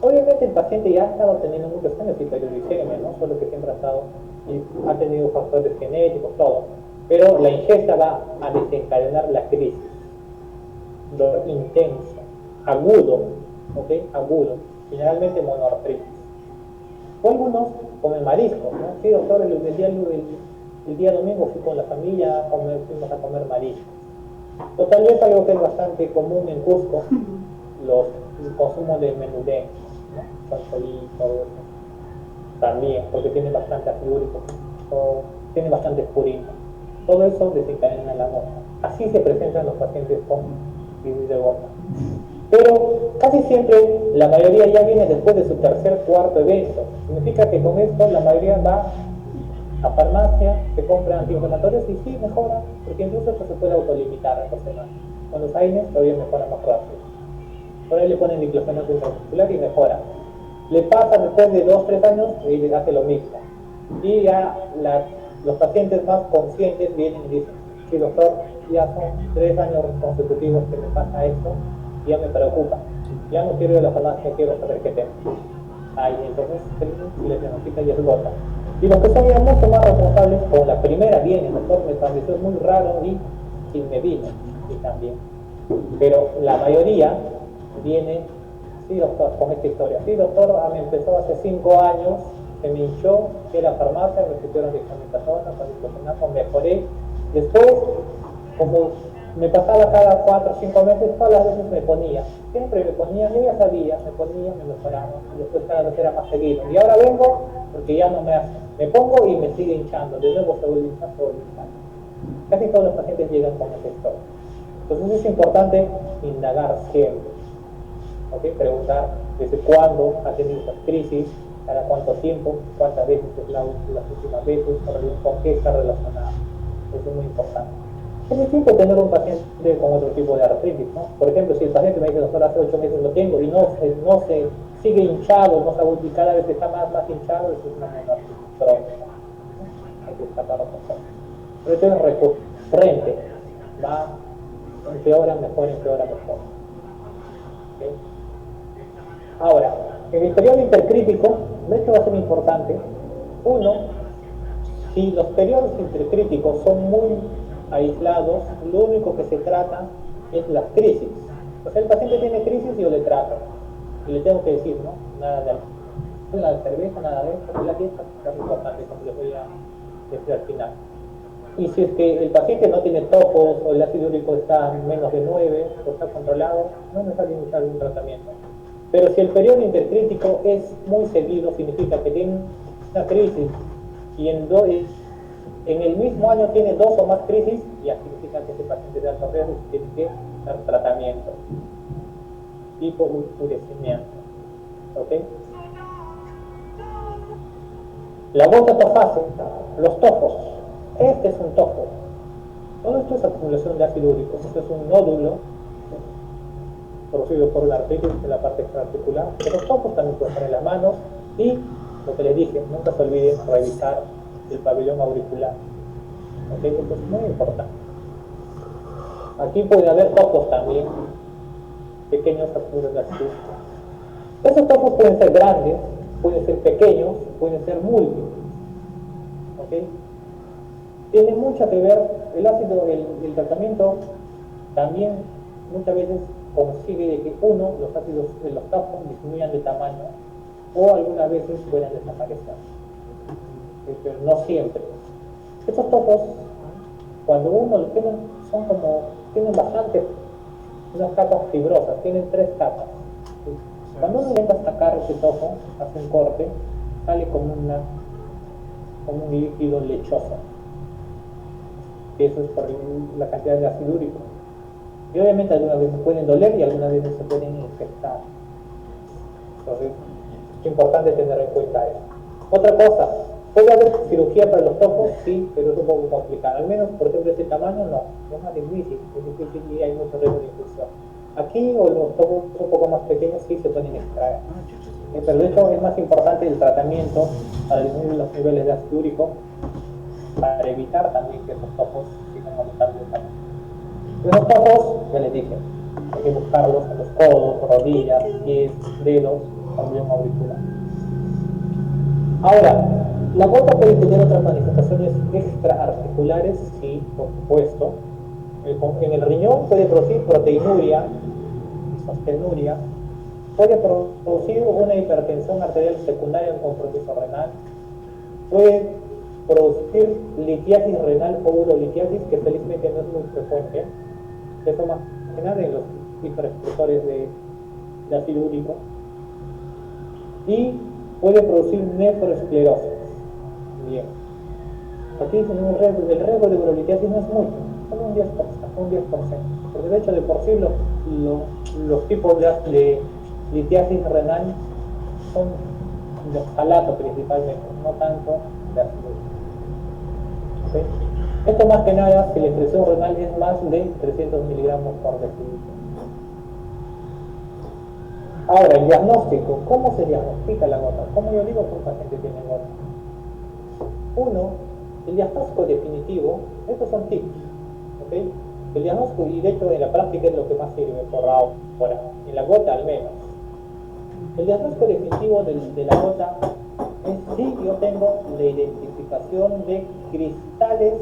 Obviamente el paciente ya ha estado teniendo muchos años hiperuricemia, no solo que siempre ha estado y ha tenido factores genéticos, todo. Pero la ingesta va a desencadenar la crisis. Dolor intenso, agudo, ¿ok? Agudo, generalmente monoartritis. O algunos comen mariscos, ¿no? Sí, doctor, el día domingo fui con la familia, fuimos a comer mariscos. O tal vez algo que es bastante común en Cusco, el consumo de menudé, ¿no? Chansolí, todo eso. También, porque tiene bastante ácido úrico, o tiene bastante purina. Todo eso desencadena la gota. Así se presentan los pacientes con crisis de gota. Pero casi siempre la mayoría ya viene después de su tercer, cuarto evento. Significa que con esto la mayoría va a farmacia, se compra antiinflamatorios y sí mejora, porque incluso esto se puede autolimitar a personas. Con los AINES todavía mejora más rápido. Por ahí le ponen diclofenac intramuscular y mejora. Le pasa después de 2-3 años y le hace lo mismo. Y ya los pacientes más conscientes vienen y dicen, sí doctor, ya son 3 años consecutivos que me pasa esto, y ya me preocupa, ya no quiero ir a la farmacia, quiero saber qué tengo. Ahí entonces se les diagnostica y es gota. Y los que son ya mucho más responsables, con la primera vienen, doctor, me pareció muy raro y me vino, y también. Pero la mayoría viene, sí doctor, con esta historia. Sí doctor, me empezó hace 5 años, se me hinchó, fui a la farmacia, me pusieron dexametasona, con mejoré. Después, como me pasaba cada 4 o 5 meses, todas las veces me ponía. Siempre me ponía, yo ya sabía, me ponía, me mejoraba. Y después cada vez era más seguido. Y ahora vengo porque ya no me hace. Me pongo y me sigue hinchando. De nuevo se vuelve hinchando, se vuelve hinchando. Casi todos los pacientes llegan con esa historia. Entonces es importante indagar siempre. ¿Okay? Preguntar desde cuándo ha tenido esas crisis, cada cuánto tiempo, cuántas veces es las últimas veces, con qué está relacionada. Eso es muy importante. Es distinto tener un paciente con otro tipo de artritis, ¿no? Por ejemplo, si el paciente me dice, doctor, hace 8 meses lo tengo y no se sigue hinchado, no se, y cada vez está más hinchado, eso es una artritis crónica. Hay que destacarlo con todo. Pero esto es recurrente, va, empeora mejor. ¿Okay? Ahora, en el periodo intercrítico, esto va a ser importante. Uno, si los periodos intercríticos son muy aislados, lo único que se trata es las crisis. O sea, el paciente tiene crisis y yo le trato. Y le tengo que decir, ¿no? Nada de cerveza, nada de esto, la dieta es importante, como les voy a decir al final. Y si es que el paciente no tiene topos o el ácido úrico está menos de 9 o está controlado, no es necesario iniciar un tratamiento. Pero si el periodo intercrítico es muy seguido, significa que tiene una crisis y en el mismo año tiene 2 o más crisis, ya significa que ese paciente de alto riesgo tiene que dar tratamiento. Hipouricemiante. ¿Ok? La gota tofásica, los tofos. Este es un tofo. Todo esto es acumulación de ácido úrico. Esto es un nódulo producido por una artritis en la parte extraarticular. Los tofos también pueden estar en las manos. Y lo que les dije, nunca se olviden revisar el pabellón auricular. ¿Okay? Esto es muy importante. Aquí puede haber tofos también, pequeños acúmulos de ácido úrico. Esos tofos pueden ser grandes, pueden ser pequeños, pueden ser múltiples. ¿Okay? Tiene mucho que ver el ácido, el tratamiento también muchas veces consigue de que los ácidos de los tofos disminuyan de tamaño o algunas veces puedan desaparecer, pero no siempre. Estos tofos, cuando uno los tiene, tienen bastante, unas capas fibrosas, tienen 3 capas. Cuando uno intenta sacar ese tofo, hace un corte, sale como un líquido lechoso. Eso es por la cantidad de ácido úrico. Y obviamente algunas veces pueden doler y algunas veces se pueden infectar. Entonces, es importante tener en cuenta eso. Otra cosa, ¿puede haber cirugía para los tofos? Sí, pero es un poco complicado. Al menos, por ejemplo, de este tamaño no. Es más difícil y hay mucho riesgo de infección. Aquí, o los tofos un poco más pequeños, sí se pueden extraer. Pero de hecho es más importante el tratamiento para disminuir los niveles de ácido úrico, para evitar también que esos tofos sigan aumentando de tamaño. Los tofos, ya les dije, hay que buscarlos en los codos, rodillas, pies, dedos, pabellón auricular. Ahora, la gota puede tener otras manifestaciones extraarticulares, sí, por supuesto. En el riñón puede producir proteinuria, isostenuria, puede producir una hipertensión arterial secundaria con compromiso renal, puede producir litiasis renal o urolitiasis, que felizmente no es muy frecuente. Eso más que nada en los hiperexpresores de ácido úrico. Y puede producir nefroesclerosis. Bien. Aquí dicen el riesgo de urolitiasis no es mucho, solo un 10%, porque de hecho de por sí los tipos de litiasis renal son de oxalato principalmente, no tanto de ácido úrico. ¿Okay? Esto más que nada si la expresión renal es más de 300 miligramos por decilitro. Ahora, el diagnóstico, ¿cómo se diagnostica la gota? ¿Cómo yo digo que un paciente tiene gota? Uno, el diagnóstico definitivo, estos son tips, ¿ok? El diagnóstico, y de hecho en la práctica es lo que más sirve por ahora, en la gota al menos. El diagnóstico definitivo de la gota es si yo tengo la identificación de cristales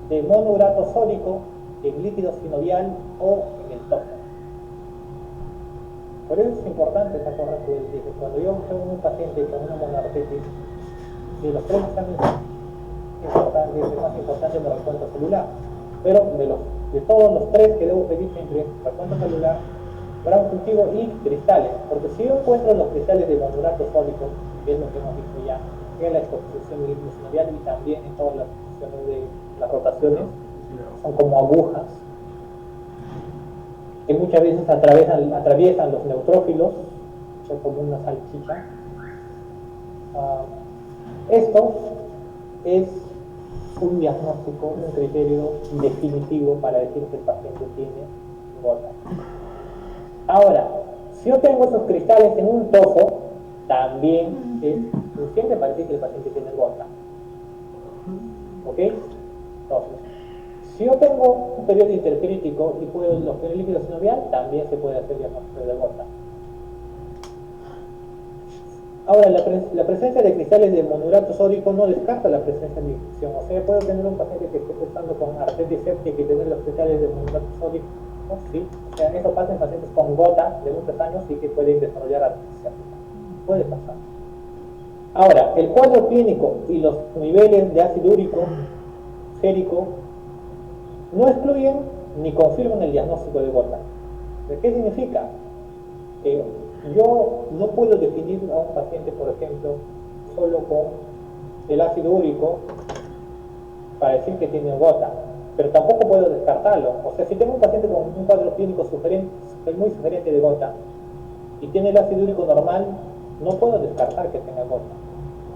de monourato sódico en líquido sinovial o en el topo. Por eso es importante esta cosa que les dije. Cuando yo tengo un paciente con una monoartritis, de los 3 exámenes importantes, el más importante es el recuento celular. Pero de todos los 3 que debo pedir siempre, recuento celular, grado cultivo y cristales. Porque si yo encuentro los cristales de monourato sódico, que es lo que hemos visto ya en la exposición de líquido sinovial y también en todas las exposiciones de las rotaciones, son como agujas que muchas veces atraviesan los neutrófilos, son como una salchicha. Esto es un diagnóstico, un criterio definitivo para decir que el paciente tiene gota. Ahora, si yo tengo esos cristales en un tofo, también es suficiente para decir que el paciente tiene gota. ¿Ok? Entonces, si yo tengo un periodo intercrítico y puedo los líquido sinovial, también se puede hacer diagnóstico de gota. Ahora, la presencia de cristales de monourato sódico no descarta la presencia de infección. O sea, puedo tener un paciente que esté cursando con artritis séptica y tener los cristales de monourato sódico. ¿No? Sí. O sea, eso pasa en pacientes con gota de muchos años y que pueden desarrollar artritis séptica. Puede pasar. Ahora, el cuadro clínico y los niveles de ácido úrico, sérico, no excluyen ni confirman el diagnóstico de gota. ¿Qué significa? Que yo no puedo definir a un paciente, por ejemplo, solo con el ácido úrico para decir que tiene gota, pero tampoco puedo descartarlo. O sea, si tengo un paciente con un cuadro clínico muy sugerente de gota y tiene el ácido úrico normal, no puedo descartar que tenga gota.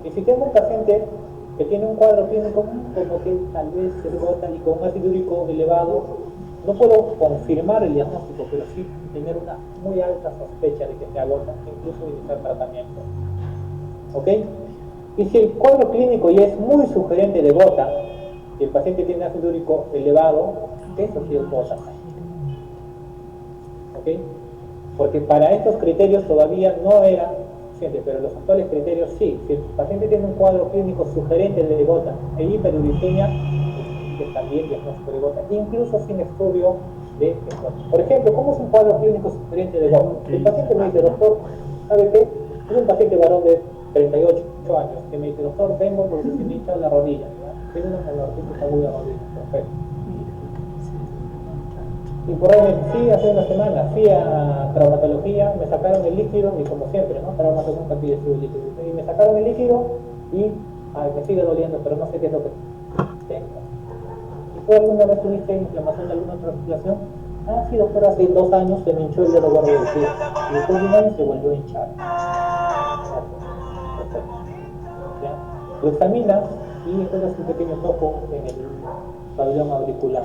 Y si tengo un paciente que tiene un cuadro clínico como que tal vez es gota y con un ácido úrico elevado, no puedo confirmar el diagnóstico, pero sí tener una muy alta sospecha de que sea gota, incluso iniciar tratamiento. ¿Ok? Y si el cuadro clínico ya es muy sugerente de gota, y el paciente tiene ácido úrico elevado, eso sí es gota. ¿Ok? Porque para estos criterios todavía no era suficiente, pero los actuales criterios sí. Si el paciente tiene un cuadro clínico sugerente de gota e hiperuricemia, que también diagnóstico de gota, incluso sin estudio de esto. Por ejemplo, ¿cómo es un cuadro clínico sugerente de gota? El paciente me dice, doctor, ¿sabe qué? Es un paciente varón de 38 años que me dice, doctor, vengo porque se me hincha la rodilla, ¿no? Tengo una monoartritis aguda de rodilla. Perfecto. Y por ahí sí, hace una semana fui a traumatología, me sacaron el líquido y como siempre, ¿no? Traumatología nunca pide su líquido. Y me sacaron el líquido y me sigue doliendo, pero no sé qué es lo que tengo. ¿Tú alguna vez tuviste inflamación de alguna otra articulación? Ah, sí, doctor, hace 2 años se me hinchó el dedo gordo del pie. Y después de un año se volvió a hinchar. Perfecto. ¿Ya? Lo examinas y encuentras un pequeño topo en el pabellón auricular.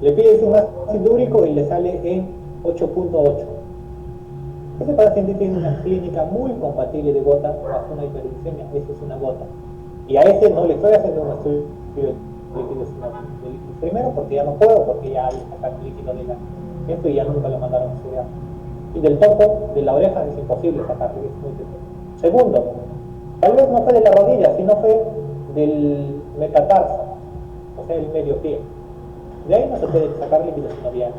Le pides un ácido úrico y le sale en 8.8. Ese paciente tiene una clínica muy compatible de gota más una hiperuricemia. Eso es una gota. Y a ese no le estoy haciendo un estudio de líquido primero porque ya no puedo, porque ya hay sacar líquido de esto y ya nunca lo mandaron a estudiar. Y del topo, de la oreja, es imposible sacarlo, es muy difícil. Segundo, tal vez no fue de la rodilla, sino fue del metatarso, o sea, el medio pie. De ahí no se puede sacar líquido sinovial.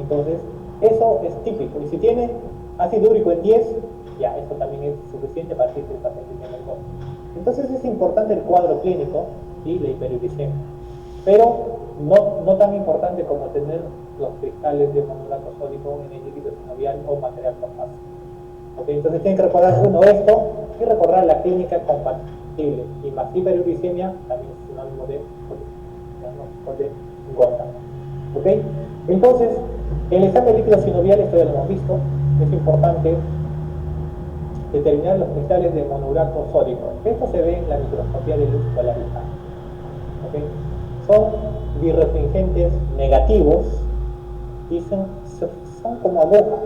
Entonces, eso es típico. Y si tiene ácido úrico en 10, ya, eso también es suficiente para decir que el paciente tiene el gota. Entonces es importante el cuadro clínico y la hiperuricemia, pero no tan importante como tener los cristales de monourato sódico en el líquido sinovial o material fácil. ¿Okay? Entonces tienen que recordar uno esto y recordar la clínica compatible, y más hiperuricemia también es sinónimo de gota. ¿Okay? Entonces, el examen de líquido sinovial, esto ya lo hemos visto, es importante determinar los cristales de monourato sódico. Esto se ve en la microscopía de luz polarizada. ¿Okay? Son birrefringentes negativos y son como agujas.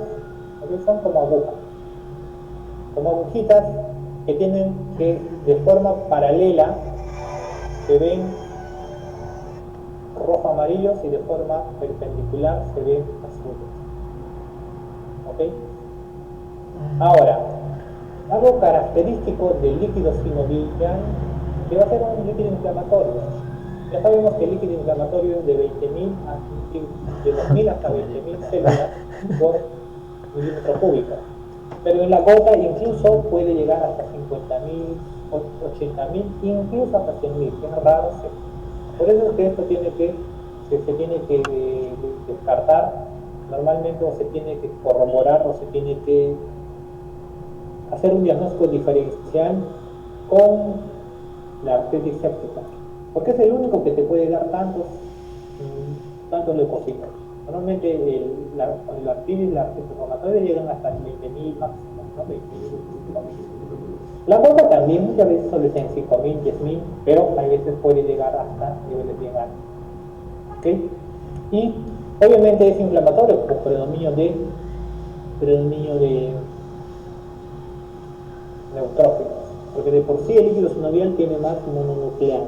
¿Okay? Son como agujas, como agujitas que tienen que de forma paralela se ven rojo amarillos y de forma perpendicular se ven azules. ¿Ok? Ahora, algo característico del líquido sinovial que va a ser un líquido inflamatorio. Ya sabemos que el líquido inflamatorio es de 2000 hasta 20.000 células por milímetro cúbico. Pero en la gota incluso puede llegar hasta 50.000, 80.000, incluso hasta 100.000. Es raro. Por eso es que esto se tiene que descartar normalmente, o se tiene que corroborar, o se tiene que hacer un diagnóstico diferencial con la artritis séptica, porque es el único que te puede dar tantos leucocitos. Normalmente la artritis reumatoide llegan hasta 20.000 máximo, ¿no? 20.000. La gota también muchas veces solo está en 5.000, 10.000, pero a veces puede llegar hasta niveles bien altos. ¿Okay? Y obviamente es inflamatorio por predominio de neutrófilos, porque de por sí el líquido sinovial tiene más mononucleares.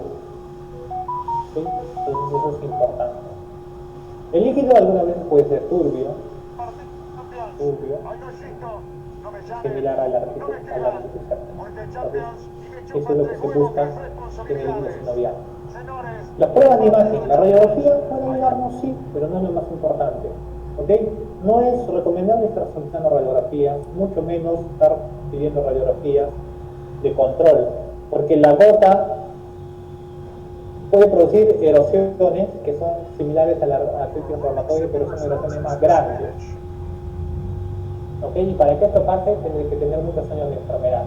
¿Sí? Entonces eso es importante. El líquido algunas veces puede ser turbio, similar a la artritis séptica. Eso es lo que se busca en el líquido sinovial. Las pruebas de imagen, la radiografía puede ayudarnos, sí, pero no es lo más importante. ¿Okay? No es recomendable estar solicitando radiografías, mucho menos estar pidiendo radiografías de control, porque la gota puede producir erosiones que son similares a la artritis reumatoide, pero son erosiones más grandes. ¿Okay? Y para que esto pase, tendré que tener muchos años de enfermedad.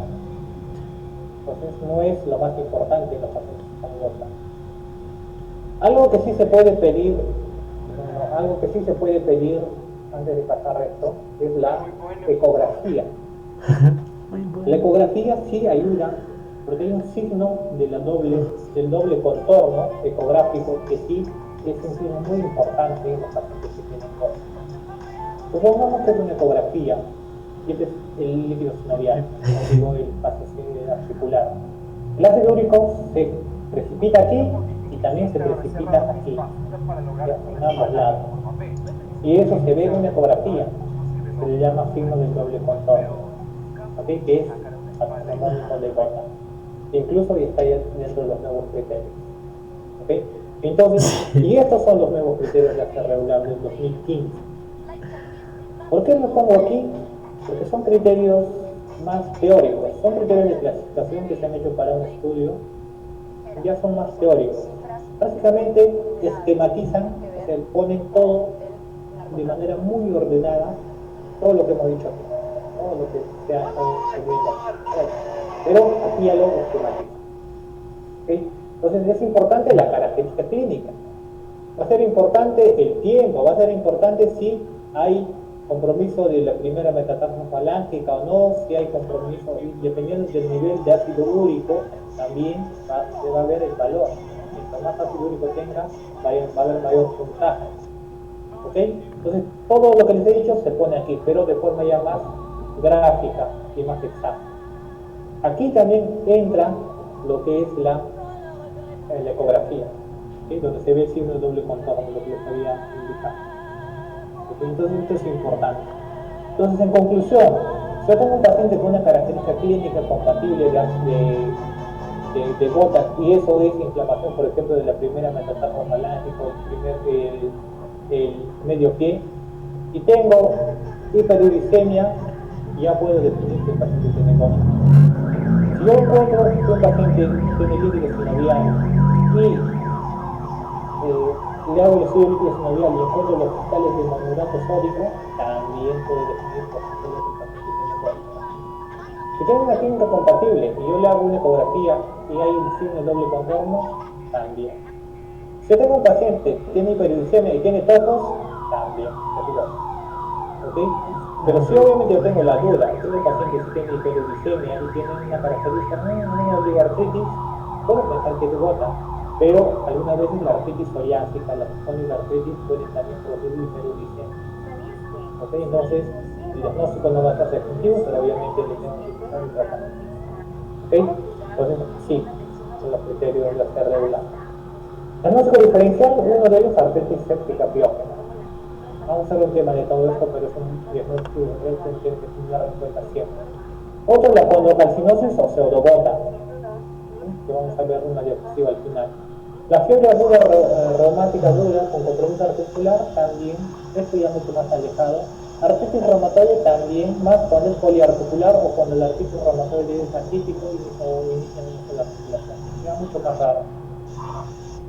Entonces, no es lo más importante en los pacientes con gota. Algo que sí se puede pedir, antes de pasar esto, es la ecografía. La ecografía sí ayuda, porque hay un signo del doble contorno ecográfico que sí es un signo muy importante en los pacientes que tienen gota. Supongamos que es una ecografía, y este es el líquido sinovial, como digo, el pase articular. El ácido úrico se precipita aquí y también se precipita aquí, en ambos lados. Y eso se ve en una ecografía, se le llama signo del doble contorno, ¿okay? Que es anónimo de gota. Incluso está ya dentro de los nuevos criterios. ¿Okay? Entonces, y estos son los nuevos criterios de la regular del 2015. ¿Por qué los pongo aquí? Porque son criterios más teóricos, son criterios de clasificación que se han hecho para un estudio, ya son más teóricos. Básicamente esquematizan, se ponen todo de manera muy ordenada, todo lo que hemos dicho aquí, todo lo que se ha pero aquí ya lo esquematiza. ¿Okay? Entonces es importante la característica clínica, va a ser importante el tiempo, va a ser importante si hay compromiso de la primera metatarso falángica o no, si hay compromiso, y dependiendo del nivel de ácido úrico, también se va a ver el valor. Mientras más ácido úrico tenga, va a haber mayor puntaje. ¿Ok? Entonces, todo lo que les he dicho se pone aquí, pero de forma ya más gráfica y más exacta. Aquí también entra lo que es la ecografía, ¿okay? Donde se ve el signo de doble contorno, lo que les había indicado. ¿Okay? Entonces, esto es importante. Entonces, en conclusión, si yo tengo un paciente con una característica clínica compatible de gotas, y eso es inflamación, por ejemplo, de la primera metatarso falángica o el medio pie, y tengo hiperuricemia, ya puedo definir que el paciente tiene gotas. Si yo encuentro que un paciente tiene líquido sinovial y le hago el estudio de líquido sinovial y encuentro los cristales de monohidrato sódico, también puedo definir por qué el paciente tiene gotas. Si tengo una clínica compatible y yo le hago una ecografía y hay un signo de doble contorno, también. Si yo tengo un paciente que tiene hiperuricemia y tiene tocos, también. ¿Okay? Pero si obviamente yo tengo la duda, tengo un paciente que tiene hiperuricemia y tiene una característica, no oligoartritis, puedo pensar que es gota, pero algunas veces la artritis psoriásica, la oligoartritis pueden también producir hiperuricemia. ¿Okay? Entonces, el diagnóstico no va a ser definitivo, pero obviamente le tengo que buscar el tratamiento. ¿Ok? Entonces, sí, son los criterios de ser regular. Diagnóstico diferencial, uno de ellos, artritis séptica piógena. Vamos a hacer un tema de todo esto, pero es un diagnóstico diferencial que tiene que tener en cuenta siempre. Otro, la condrocalcinosis o pseudogota, que vamos a ver una diapositiva al final. La fiebre aguda reumática aguda con compromiso articular también, esto ya mucho más alejado. Artritis reumatoide también, más cuando es poliarticular o cuando el artritis reumatoide es atípico o inicia en la articulación. Ya mucho más raro.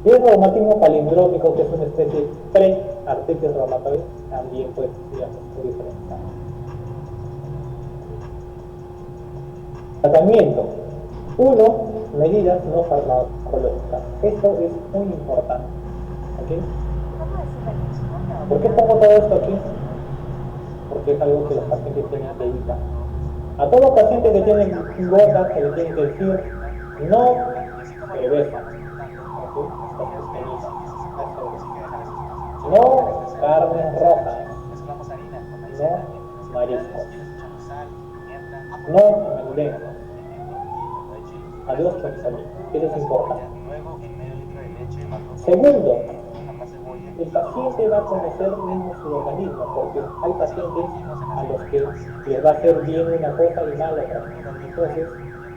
Y el reumatismo palindrómico, que es una especie de pre-artritis reumatoide, también puede ser diferenciado. Tratamiento. 1. Medidas no farmacológicas. Esto es muy importante. ¿Okay? ¿Por qué pongo todo esto aquí? Porque es algo que los pacientes tienen que evitar. A todo paciente que tiene gota se le tiene que decir no cerveza, no carnes rojas, no mariscos, no menudencias. Adiós chorizo. Eso es importante. Segundo, el paciente va a conocer mismo su organismo, porque hay pacientes a los que les va a hacer bien una cosa y mal otra. Entonces,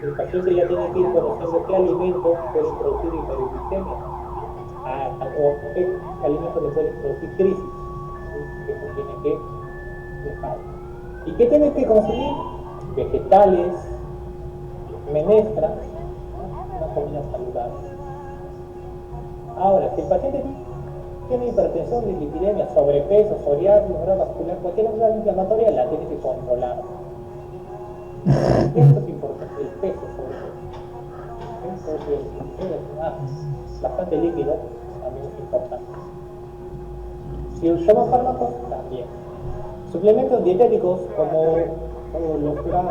el paciente ya tiene que ir conociendo qué alimentos pueden producir hiperglicemia, o qué alimentos le pueden producir crisis, que eso tiene que dejar. ¿Y qué tiene que consumir? Vegetales, menestras, una comida saludable. Ahora, si el paciente tiene hipertensión, dislipidemia, sobrepeso, psoriasis, neurovascular, cualquier enfermedad inflamatoria la tiene que controlar. Esto es importante, el peso sobre todo. Es bastante líquido, también es importante. Si toma fármacos, también. Suplementos dietéticos como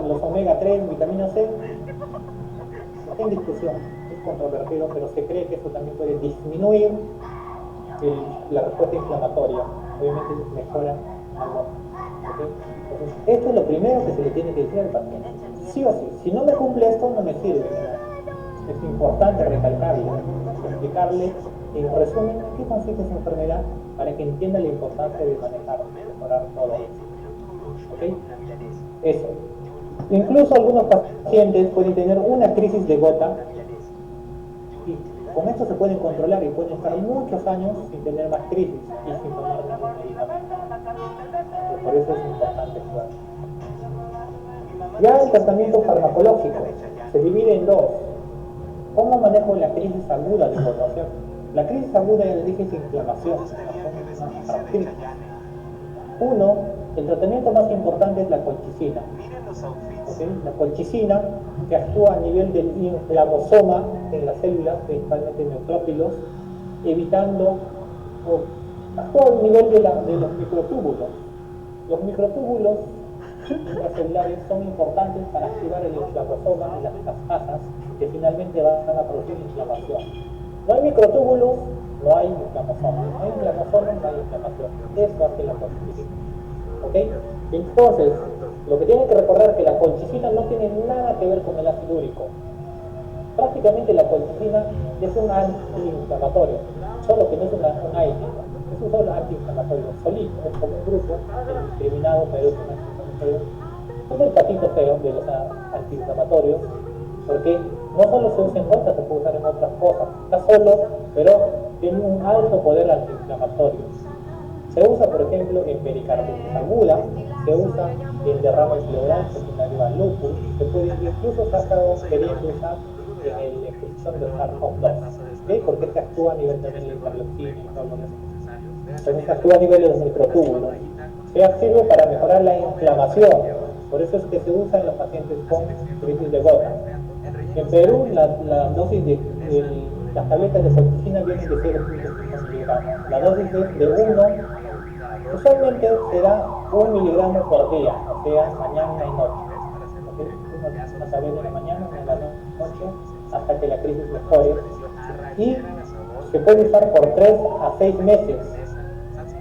los omega 3, vitamina C, está en discusión, es controvertido, pero se cree que eso también puede disminuir la respuesta inflamatoria. Obviamente mejora algo. ¿Okay? Entonces, esto es lo primero que se le tiene que decir al paciente. Sí o sí, si no me cumple esto, no me sirve. Es importante recalcarle, explicarle en resumen en qué consiste esa enfermedad para que entienda la importancia de manejar, de mejorar todo eso. ¿Okay? Eso. Incluso algunos pacientes pueden tener una crisis de gota y con esto se pueden controlar y pueden estar muchos años sin tener más crisis y sin tomar ningún medicamento. Por eso es importante jugar. Ya el tratamiento farmacológico se divide en dos. ¿Cómo manejo la crisis aguda de gota? O sea, la crisis aguda, ya les dije, es inflamación, una artritis. Uno, el tratamiento más importante es la colchicina. ¿Okay? La colchicina, que actúa a nivel del inflamosoma en las células, principalmente neutrófilos, evitando, o actúa a nivel de los microtúbulos. Los microtúbulos intracelulares son importantes para activar el inflamosoma en las caspasas que finalmente van a producir inflamación. No hay microtúbulos, no hay inflamosoma. No hay inflamosoma, no hay inflamación. Eso hace la colchicina. ¿Ok? Entonces, lo que tienen que recordar es que la colchicina no tiene nada que ver con el ácido úrico. Prácticamente la colchicina es un antiinflamatorio, solo que no es un AINICO. Es un solo antiinflamatorio solito, es como un grupo discriminado, pero es un antiinflamatorio. Es el patito feo de los antiinflamatorios, porque no solo se usa en gota, se puede usar en otras cosas. Está solo, pero tiene un alto poder antiinflamatorio. Se usa, por ejemplo, en pericarditis aguda, se usa en derrame pleural secundario al lupus, se puede incluso se ha estado queriendo usar en la infección del SARS-CoV-2, ¿okay? Porque este actúa a nivel también de la interleucina y todo eso. También actúa a nivel de los microtúbulos. Sirve para mejorar la inflamación, por eso es que se usa en los pacientes con crisis de gota. En Perú, la dosis de las tabletas de colchicina vienen de 0.5 miligramos. La dosis es de 1, usualmente se da 1 miligramo por día, o sea, mañana y noche. Una tableta en la mañana, una en la noche, hasta que la crisis mejore. Y se puede usar por 3 a 6 meses,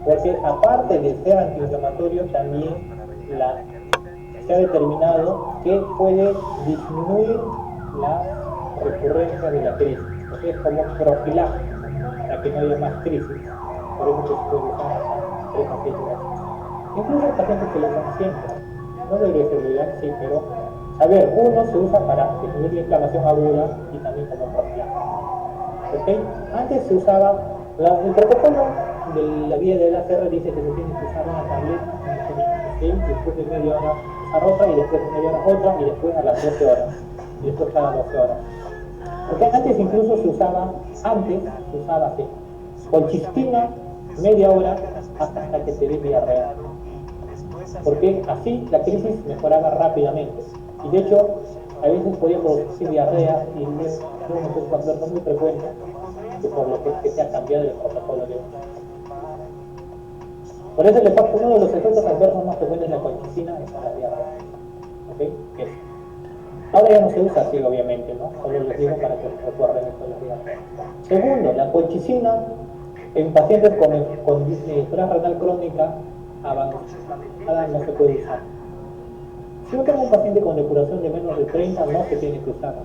porque aparte de ser antiinflamatorio, también se ha determinado que puede disminuir la recurrencia de la crisis. Entonces, es como profilaxis, para que no haya más crisis. Por eso que se puede usar hasta 3 a 6 veces. Incluso hay pacientes que lo usan siempre. No debería ser lo ideal, sí, pero a ver, uno se usa para disminuir la inflamación aguda y también como profilaxis. ¿Okay? Antes se usaba, el protocolo de la guía del ACR dice que se tiene que usar una tableta, ¿sí? Después de media hora usar otra, y después de media hora otra, y después a las 12 horas, y después cada 12 horas. Porque antes incluso se usaba así, colchicina media hora hasta que te dé diarrea. Porque así la crisis mejoraba rápidamente. Y de hecho, a veces podía producir diarrea y un efecto adverso muy frecuente, por lo que se ha cambiado el protocolo de uso. Por eso uno de los efectos adversos más frecuentes de la colchicina es la diarrea. ¿Okay? Ahora ya no se usa así, obviamente, ¿no? Solo les digo para que recuerden esto de la diarrea. Segundo, la colchicina en pacientes con disfunción renal crónica avanzada no se puede usar. Si yo tengo un paciente con depuración de menos de 30, no se tiene que usar.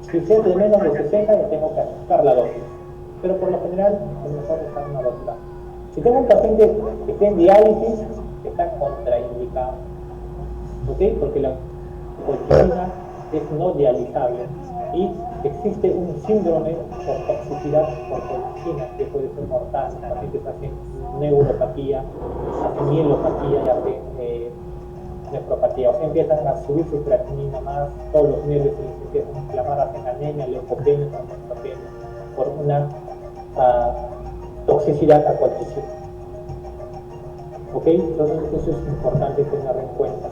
Si es de menos de 60, le tengo que ajustar la dosis. Pero por lo general es mejor usar una dosis baja. Si tengo un paciente que esté en diálisis, está contraindicado. ¿Ok? Porque la colchicina es no dializable y existe un síndrome por toxicidad por colchicina que puede ser mortal. Los pacientes hacen neuropatía, hacen mielopatía y hacen nefropatía, o sea, empiezan a subir su creatinina más, todos los nervios se les empiezan a inflamar, hacen anemia, leucopenia, por una toxicidad a colchicina. ¿Ok? Entonces eso es importante tener en cuenta.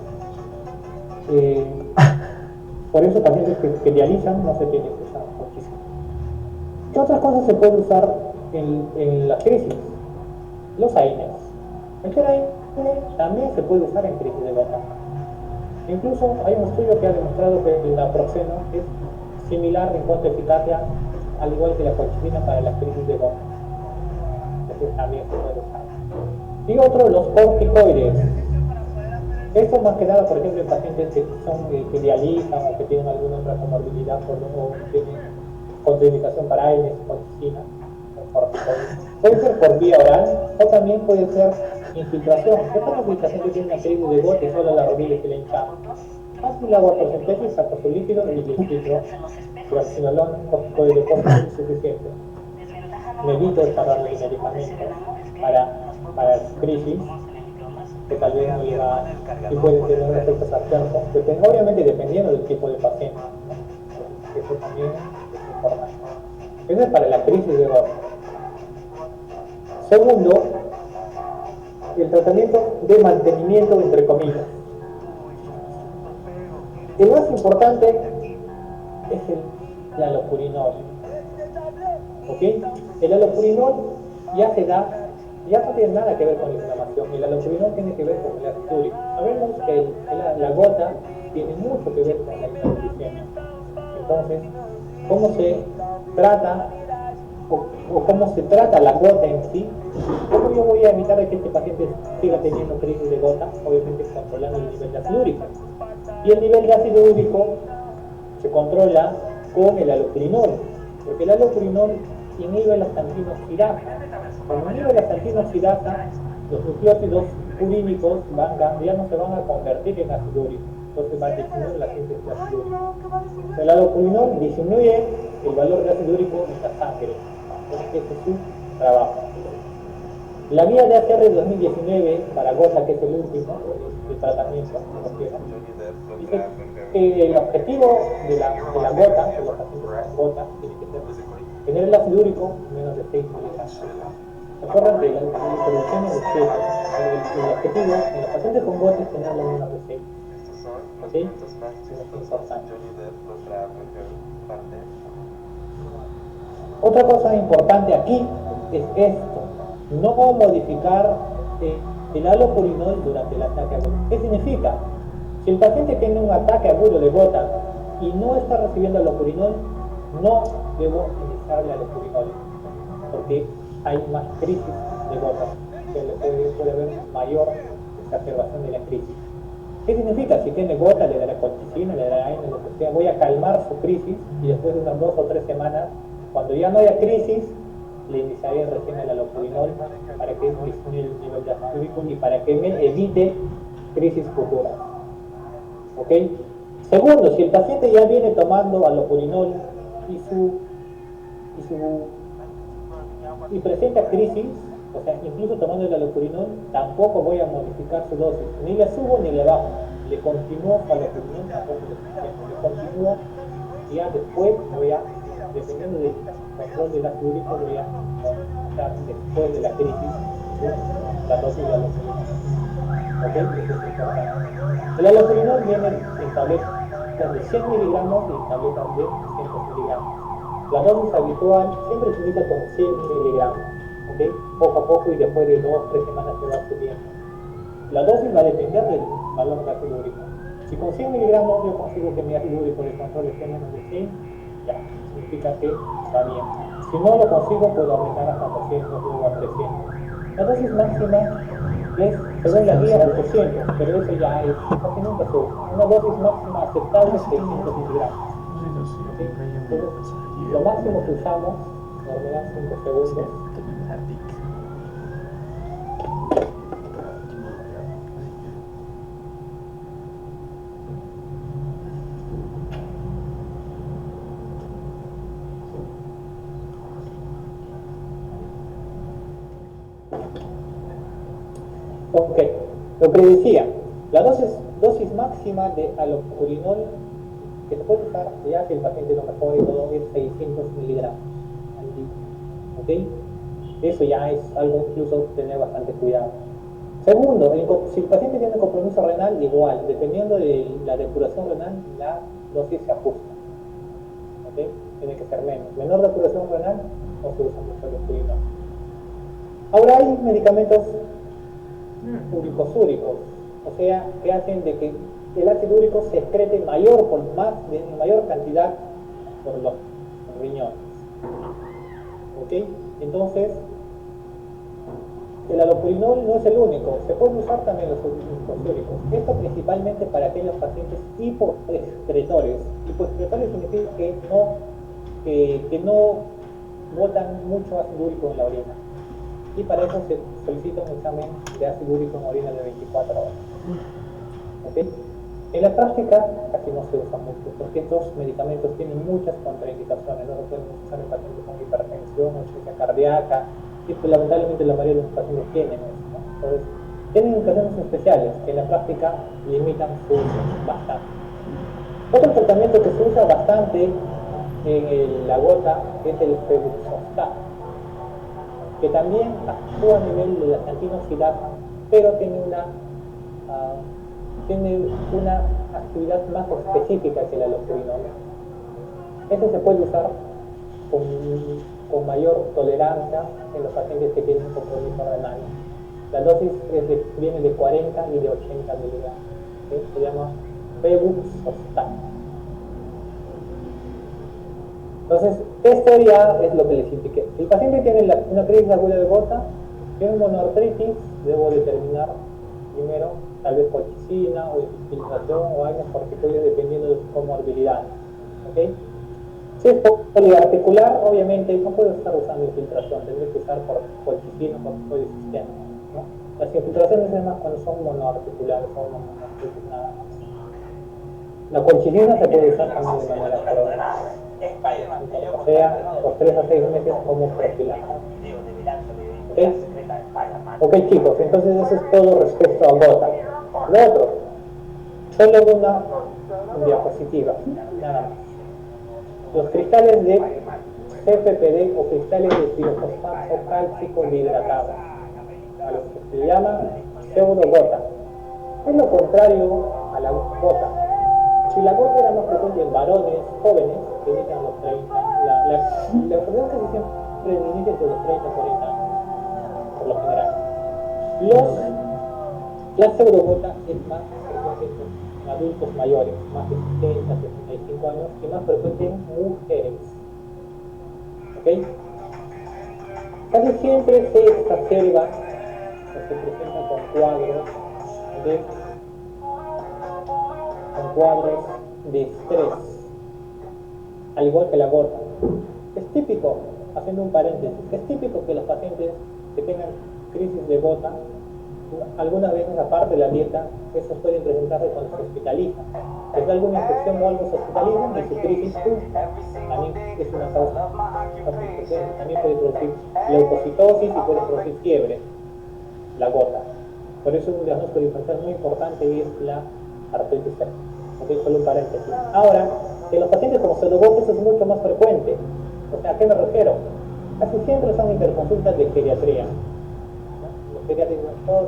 Por eso pacientes que dializan no se tienen que usar colchicina. ¿Qué otras cosas se puede usar en la crisis? Los AINES. El AINE también se puede usar en crisis de gota. Incluso hay un estudio que ha demostrado que el naproxeno es similar en cuanto a eficacia, al igual que la colchicina para la crisis de gota. Entonces también se puede usar. Y otro, los corticoides. Esto más que nada, por ejemplo, en pacientes que dializan o que tienen alguna otra comorbilidad o tienen contraindicación para AINES, colchicina, corticoides. Puede ser por vía oral o también puede ser infiltración. Esta es una paciente que tiene una crisis de gota y solo la rodilla se le hincha. Hace un agua porcentaje, saca su líquido y le infiltro. Fluoxetinolon, corticoide de poco es suficiente. Me evito darle el medicamento para crisis, que tal vez no llega y puede tener efectos adversos, obviamente dependiendo del tipo de paciente, ¿no? Eso también es importante. Eso es para la crisis de gota. Segundo, el tratamiento de mantenimiento, entre comillas. El más importante es el allopurinol. ¿Ok? El allopurinol ya no tiene nada que ver con la inflamación. El allopurinol tiene que ver con el ácido úrico. Sabemos que la gota tiene mucho que ver con la hiperglicemia. Entonces, ¿cómo se trata o cómo se trata la gota en sí? ¿Cómo yo voy a evitar que este paciente siga teniendo crisis de gota? Obviamente controlando el nivel de ácido úrico. Y el nivel de ácido úrico se controla con el allopurinol, porque el allopurinol inhibe la xantinoxidasa. Cuando inhibe la xantinoxidasa, los nucleósidos urínicos ya no se van a convertir en ácido úrico, entonces va a disminuir la síntesis de ácido úrico. El allopurinol disminuye el valor de ácido úrico en la sangre, entonces ese es su trabajo. La guía de ACR 2019 para gota, que es el último de tratamiento, dice que el objetivo de la gota, de los pacientes con gota, tiene que ser tener el ácido úrico menos de 6 miligramos. ¿Se acuerdan de las introducciones de 7? El objetivo en los pacientes con gota es tenerlo menos de 6. ¿Ok? Eso es importante. Otra cosa importante aquí es esto: no modificar el allopurinol durante el ataque agudo. ¿Qué significa? Si el paciente tiene un ataque agudo de gota y no está recibiendo allopurinol, no debo iniciarle allopurinol, porque hay más crisis de gota, que puede haber mayor exacerbación de la crisis. ¿Qué significa? Si tiene gota, le dará colchicina, le dará AINE, lo que sea. Voy a calmar su crisis y después de unas 2 o 3 semanas, cuando ya no haya crisis, le iniciaré recién el alopurinol para que disminuya el nivel de ácido úrico y para que me evite crisis futuras. ¿Ok? Segundo, si el paciente ya viene tomando alopurinol y presenta crisis, o sea, incluso tomando el alopurinol, tampoco voy a modificar su dosis, ni le subo ni le bajo, le continúo con alopurinol, tampoco le continúo, y ya después voy a, dependiendo del control del ácido úrico, voy a dar después de la crisis la dosis de alopurinol. ¿Ok? Eso es importante. El alopurinol viene en tabletas de 100 miligramos y tabletas de 200 miligramos. La dosis habitual siempre se utiliza con 100 miligramos, ¿okay? Poco a poco y después de 2 o 3 semanas se va subiendo. La dosis va a depender del valor de ácido úrico. Si con 100 miligramos yo consigo que mi ácido úrico de control esté menos de 100, ya, significa que está bien. Si no lo consigo, puedo aumentar hasta 200, luego a 300. La dosis máxima es, según la guía, 800, pero eso ya es, casi nunca se usa. Una dosis máxima aceptable es 600 miligramos. ¿Okay? Entonces, lo máximo que usamos, normal 5 segundos. Ok, lo que decía, la dosis máxima de alopurinol que se puede usar ya si el paciente no mejora y todo es 600 miligramos al día. ¿Ok? Eso ya es algo incluso tener bastante cuidado. Segundo, si el paciente tiene compromiso renal, igual, dependiendo de la depuración renal, la dosis se ajusta. ¿Ok? Tiene que ser menos. Menor depuración renal, no se usa mucho alopurinol. Ahora hay medicamentos úricos, o sea, que hacen de que el ácido úrico se excrete en mayor cantidad por los riñones. ¿Ok? Entonces, el alopurinol no es el único, se pueden usar también los úricos. Esto principalmente para aquellos pacientes hipoexcretores. Hipoexcretores significa que no botan mucho ácido úrico en la orina. Y para eso se solicita un examen de ácido úrico en orina de 24 horas. ¿Okay? En la práctica casi no se usa mucho, porque estos medicamentos tienen muchas contraindicaciones, no se pueden usar en pacientes con hipertensión o insuficiencia cardíaca, y pues, lamentablemente la mayoría de los pacientes tienen eso, ¿no? Entonces, tienen indicaciones especiales que en la práctica limitan su uso bastante. Otro tratamiento que se usa bastante en la gota es el febuxostat, que también actúa a nivel de la antioxidasa, pero tiene una actividad más específica que la alopurinol. Este se puede usar con mayor tolerancia en los pacientes que tienen compromiso renal. La dosis viene de 40 y de 80 miligramos. ¿Sí? Se llama febuxostat. Entonces, esto ya es lo que les indiqué. Si el paciente tiene una crisis aguda de gota, tiene monoartritis, debo determinar primero tal vez colchicina o infiltración o AINES corticoides dependiendo de su comorbilidad. ¿Okay? Si es poliarticular, obviamente no puedo estar usando infiltración, tendré que usar por colchicina o corticoides sistémicos, ¿no? Las infiltraciones además cuando son monoarticulares o monoartritis nada más. La colchicina se puede usar también de manera crónica. O sea, por 3 a 6 meses como profilaxis. ¿Okay? Ok chicos, entonces eso es todo respecto a gota. Lo otro, solo una diapositiva, nada más. Los cristales de CPPD o cristales de pirofosfato cálcico dihidratado, a los que se llama pseudogota. Es lo contrario a la gota. Si la gota era más frecuente en varones jóvenes, que inician a los 30, la enfermedad casi siempre inicia entre los 30 y 40 años, por lo general. La pseudogota es más frecuente en adultos mayores, más de 60, 65 años, y más frecuente en mujeres. ¿Ok? Casi siempre se exacerba o se presenta con cuadros de con cuadros de estrés, al igual que la gota. Es típico, haciendo un paréntesis, es típico que los pacientes que tengan crisis de gota, algunas veces aparte de la dieta, eso puede presentarse cuando se hospitalizan. Si hay alguna infección o algo, se hospitalizan y su crisis también es una causa. También puede producir leucocitosis y puede producir fiebre, la gota. Por eso un diagnóstico diferencial muy importante es la artritis séptica. Okay, solo un paréntesis. Ahora, en los pacientes con pseudogotas es mucho más frecuente. O sea, ¿a qué me refiero? Casi siempre son interconsultas de geriatría. ¿No? Los geriátricos, todos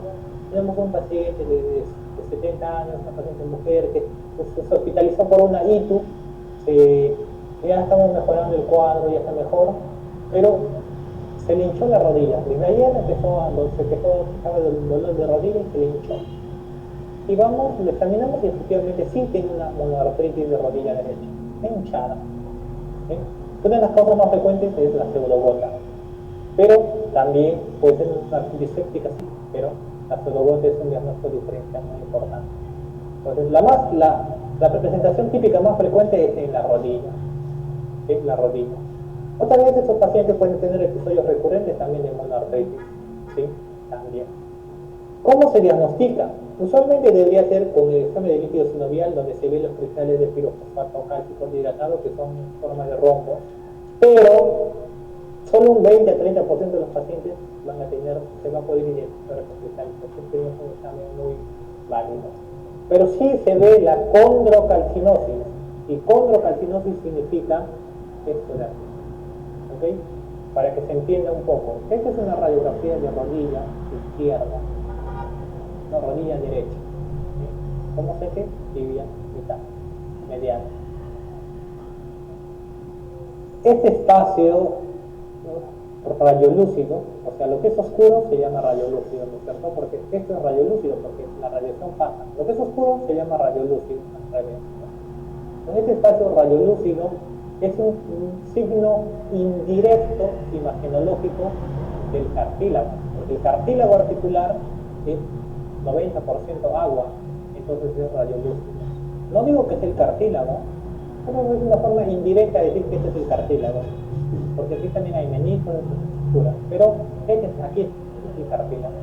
tenemos un paciente de 70 años, una paciente mujer que se hospitalizó por una ITU, ya estamos mejorando el cuadro, ya está mejor, pero se le hinchó la rodilla. Desde ayer se quejó del dolor de rodilla y se le hinchó. Y vamos, lo examinamos y efectivamente sí tiene una monoartritis de rodilla derecha, hinchada. ¿Sí? Una de las causas más frecuentes es la pseudogota, pero también puede ser una artritis séptica, sí, pero la pseudogota es un diagnóstico diferencial muy importante. Entonces, la representación típica más frecuente es en la rodilla. ¿Sí? La rodilla. Otras veces estos pacientes pueden tener episodios recurrentes también de monoartritis. ¿Sí? También. ¿Cómo se diagnostica? Usualmente debería ser con el examen de líquido sinovial, donde se ven los cristales de pirofosfato cálcico dihidratado que son en forma de rombo, pero solo un 20 a 30% de los pacientes se va a poder identificar estos cristales, porque es un examen muy válido. Pero sí se ve la condrocalcinosis, y condrocalcinosis significa esto de aquí, ¿ok? Para que se entienda un poco. Esta es una radiografía de rodilla izquierda, no, rodilla derecha. ¿Sí? ¿Cómo se ve? Tibia, mitad, mediana. Este espacio rayolúcido, o sea, lo que es oscuro se llama rayolúcido, ¿no es cierto? Porque esto es rayolúcido, porque la radiación pasa. Lo que es oscuro se llama rayolúcido, al revés. En este espacio rayolúcido es un signo indirecto imagenológico del cartílago, porque el cartílago articular es 90% agua, entonces es rayolúcido. No digo que es el cartílago, pero es una forma indirecta de decir que este es el cartílago, porque aquí también hay meniscos de sus estructuras, pero aquí es el cartílago,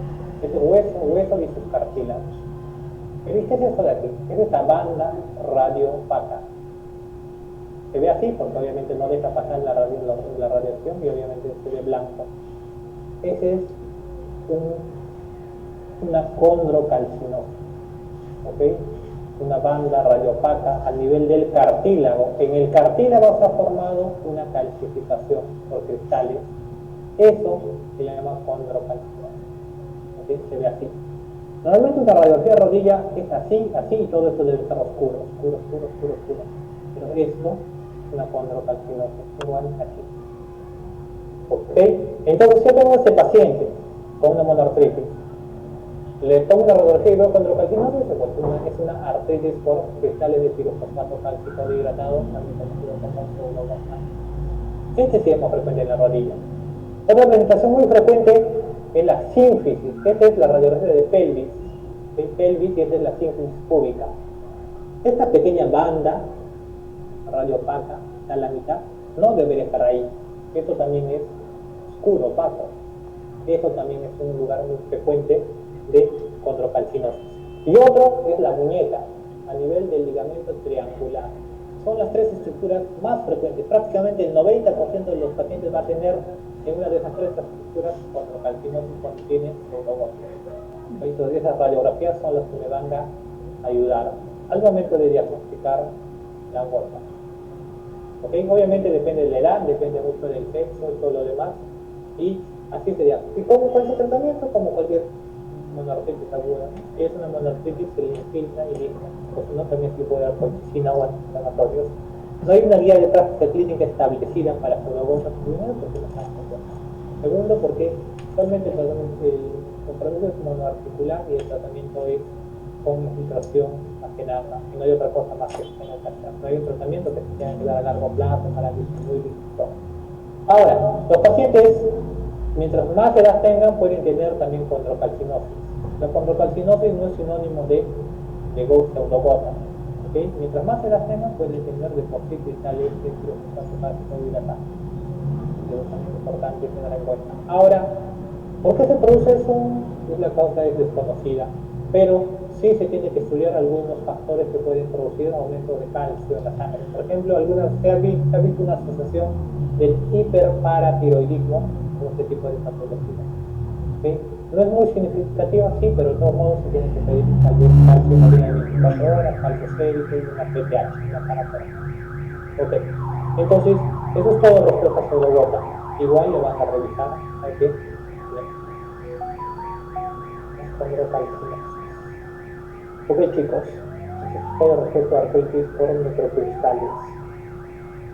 este hueso y sus cartílagos. ¿Qué es esto de aquí? Es esta banda radiopaca. Se ve así porque obviamente no deja pasar la radiación y obviamente se ve blanco. Ese es una condrocalcinosis, ¿ok? Una banda radiopaca a nivel del cartílago. En el cartílago se ha formado una calcificación por cristales. Eso se llama condrocalcinosis. ¿Okay? Se ve así. Normalmente una radiografía de rodilla es así, y todo esto debe estar oscuro. Pero esto es una condrocalcinosis, igual aquí. ¿Ok? Entonces yo tengo a este paciente con una monoartritis. Le tomo una radiografía y veo condrocalcinosis, pues es una artritis por cristales de pirofosfato cálcico dihidratado, también conocido como pseudogota. Este sí es más frecuente en la rodilla. Otra presentación muy frecuente es la sínfisis. Esta es la radiografía de pelvis. ¿Sí? Pelvis, y esta es la sínfisis púbica. Esta pequeña banda radiopaca a la mitad no debería estar ahí. Esto también es oscuro, opaco. Eso también es un lugar muy frecuente de condrocalcinosis. Y otro es la muñeca, a nivel del ligamento triangular. Son las tres estructuras más frecuentes. Prácticamente el 90% de los pacientes va a tener en una de esas tres estructuras condrocalcinosis cuando tiene pseudogota. Entonces esas radiografías son las que me van a ayudar al momento de diagnosticar la gota. ¿Okay? Obviamente depende de la edad, depende mucho del sexo y todo lo demás. Y así sería. ¿Y cómo fue ese tratamiento? Como cualquier monoartritis aguda. Si es una monoartritis, se le infiltra y listo. O si no, también se puede dar colchicina o antiinflamatorios. No hay una guía de práctica clínica establecida para pseudogotas, primero porque no está en. Segundo, porque solamente el compromiso es monoarticular y el tratamiento es con infiltración más que nada. Y no hay otra cosa más que se tenga que hacer. No hay un tratamiento que se tenga que dar a largo plazo para disminuir el síntoma. Ahora, los pacientes, mientras más edad tengan, pueden tener también condrocalcinosis. La condrocalcinosis no es sinónimo de pseudogota. ¿Okay? Mientras más edema puede tener depósitos cristales de circunstancias dilatado. Es importante tener en cuenta. Ahora, ¿por qué se produce eso? La causa es desconocida, pero sí se tiene que estudiar algunos factores que pueden producir aumento de calcio en la sangre. Por ejemplo, se ha visto una asociación del hiperparatiroidismo con este tipo de patología. ¿Okay? No es muy significativa, sí, pero de todos modos se tiene que pedir tal vez calcio en la vida de 24 horas, calcio sérico y una PTH, una parafernalia. Ok, entonces, eso es todo respecto a pseudogota. Igual lo van a revisar, ¿ok? Bien. Ok, chicos, eso es todo respecto a artritis por microcristales.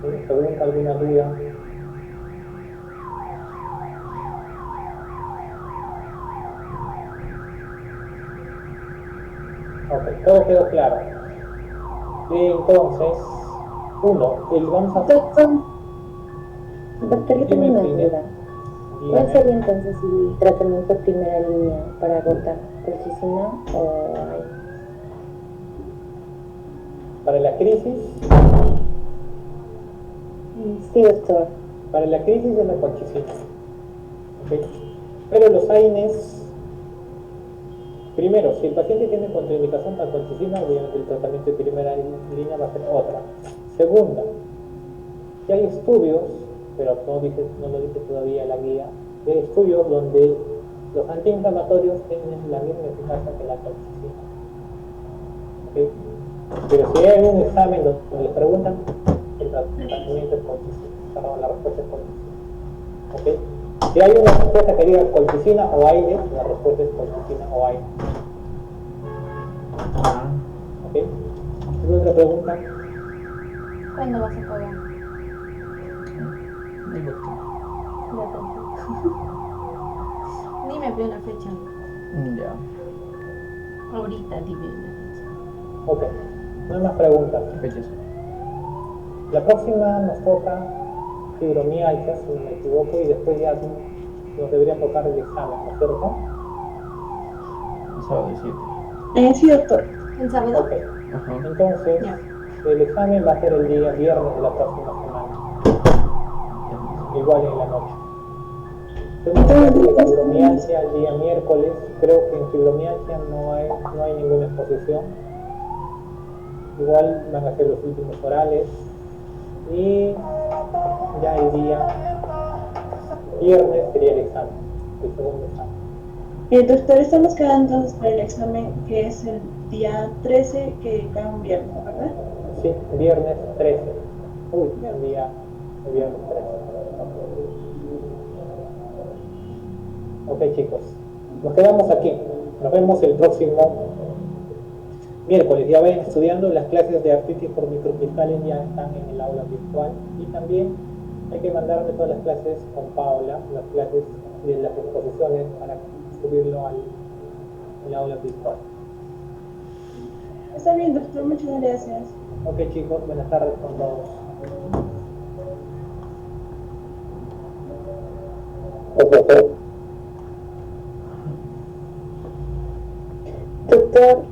¿Pregunta, alguna duda? Ok, todo quedó claro. Entonces, vamos a... Doctor, yo tengo una duda. ¿Cuál sería entonces el tratamiento de primera línea para gota? ¿Colchicina o AINES? Para la crisis, Sí, doctor. para la crisis es la colchicina. ¿Okay? Pero los AINES, primero, si el paciente tiene contraindicación para colchicina, obviamente el tratamiento de primera línea va a ser otra. Segunda, si hay estudios, pero no lo dice todavía la guía, hay estudios donde los antiinflamatorios tienen la misma eficacia que la colchicina. ¿Okay? Pero si hay un examen donde les preguntan, el tratamiento es colchicina. Perdón, la respuesta es colchicina. ¿Okay? Si hay una respuesta que diga colchicina o AINES, la respuesta es colchicina o AINES. ¿Okay? ¿Alguna otra pregunta? ¿Cuándo vas a pagar? Dime una fecha. Ya. Ahorita dime una fecha. Ok, no hay más preguntas. ¿Qué fecha es? La próxima nos toca fibromialgia, si no me equivoco, y después ya nos debería tocar el examen, ¿no es cierto? El sábado 17. Sí, doctor. ¿El sábado? Ok, Ajá. entonces Ya. el examen va a ser el día viernes de la próxima semana, igual en la noche. Entonces, la fibromialgia el día miércoles, creo que en fibromialgia no hay ninguna exposición. Igual van a ser los últimos orales y ya el día viernes sería el examen, el segundo examen. Doctor, estamos quedando entonces para el examen que es el día 13, que cae un viernes, ¿verdad? Sí, viernes 13. El viernes 13. Ok, chicos, nos quedamos aquí. Nos vemos el próximo miércoles. Ya vayan estudiando. Las clases de artritis por microcristales ya están en el aula virtual. Y también hay que mandarme todas las clases con Paula, las clases de las exposiciones para subirlo al aula virtual. Está bien, doctor, muchas gracias. Ok, chicos, buenas tardes con todos. Doctor,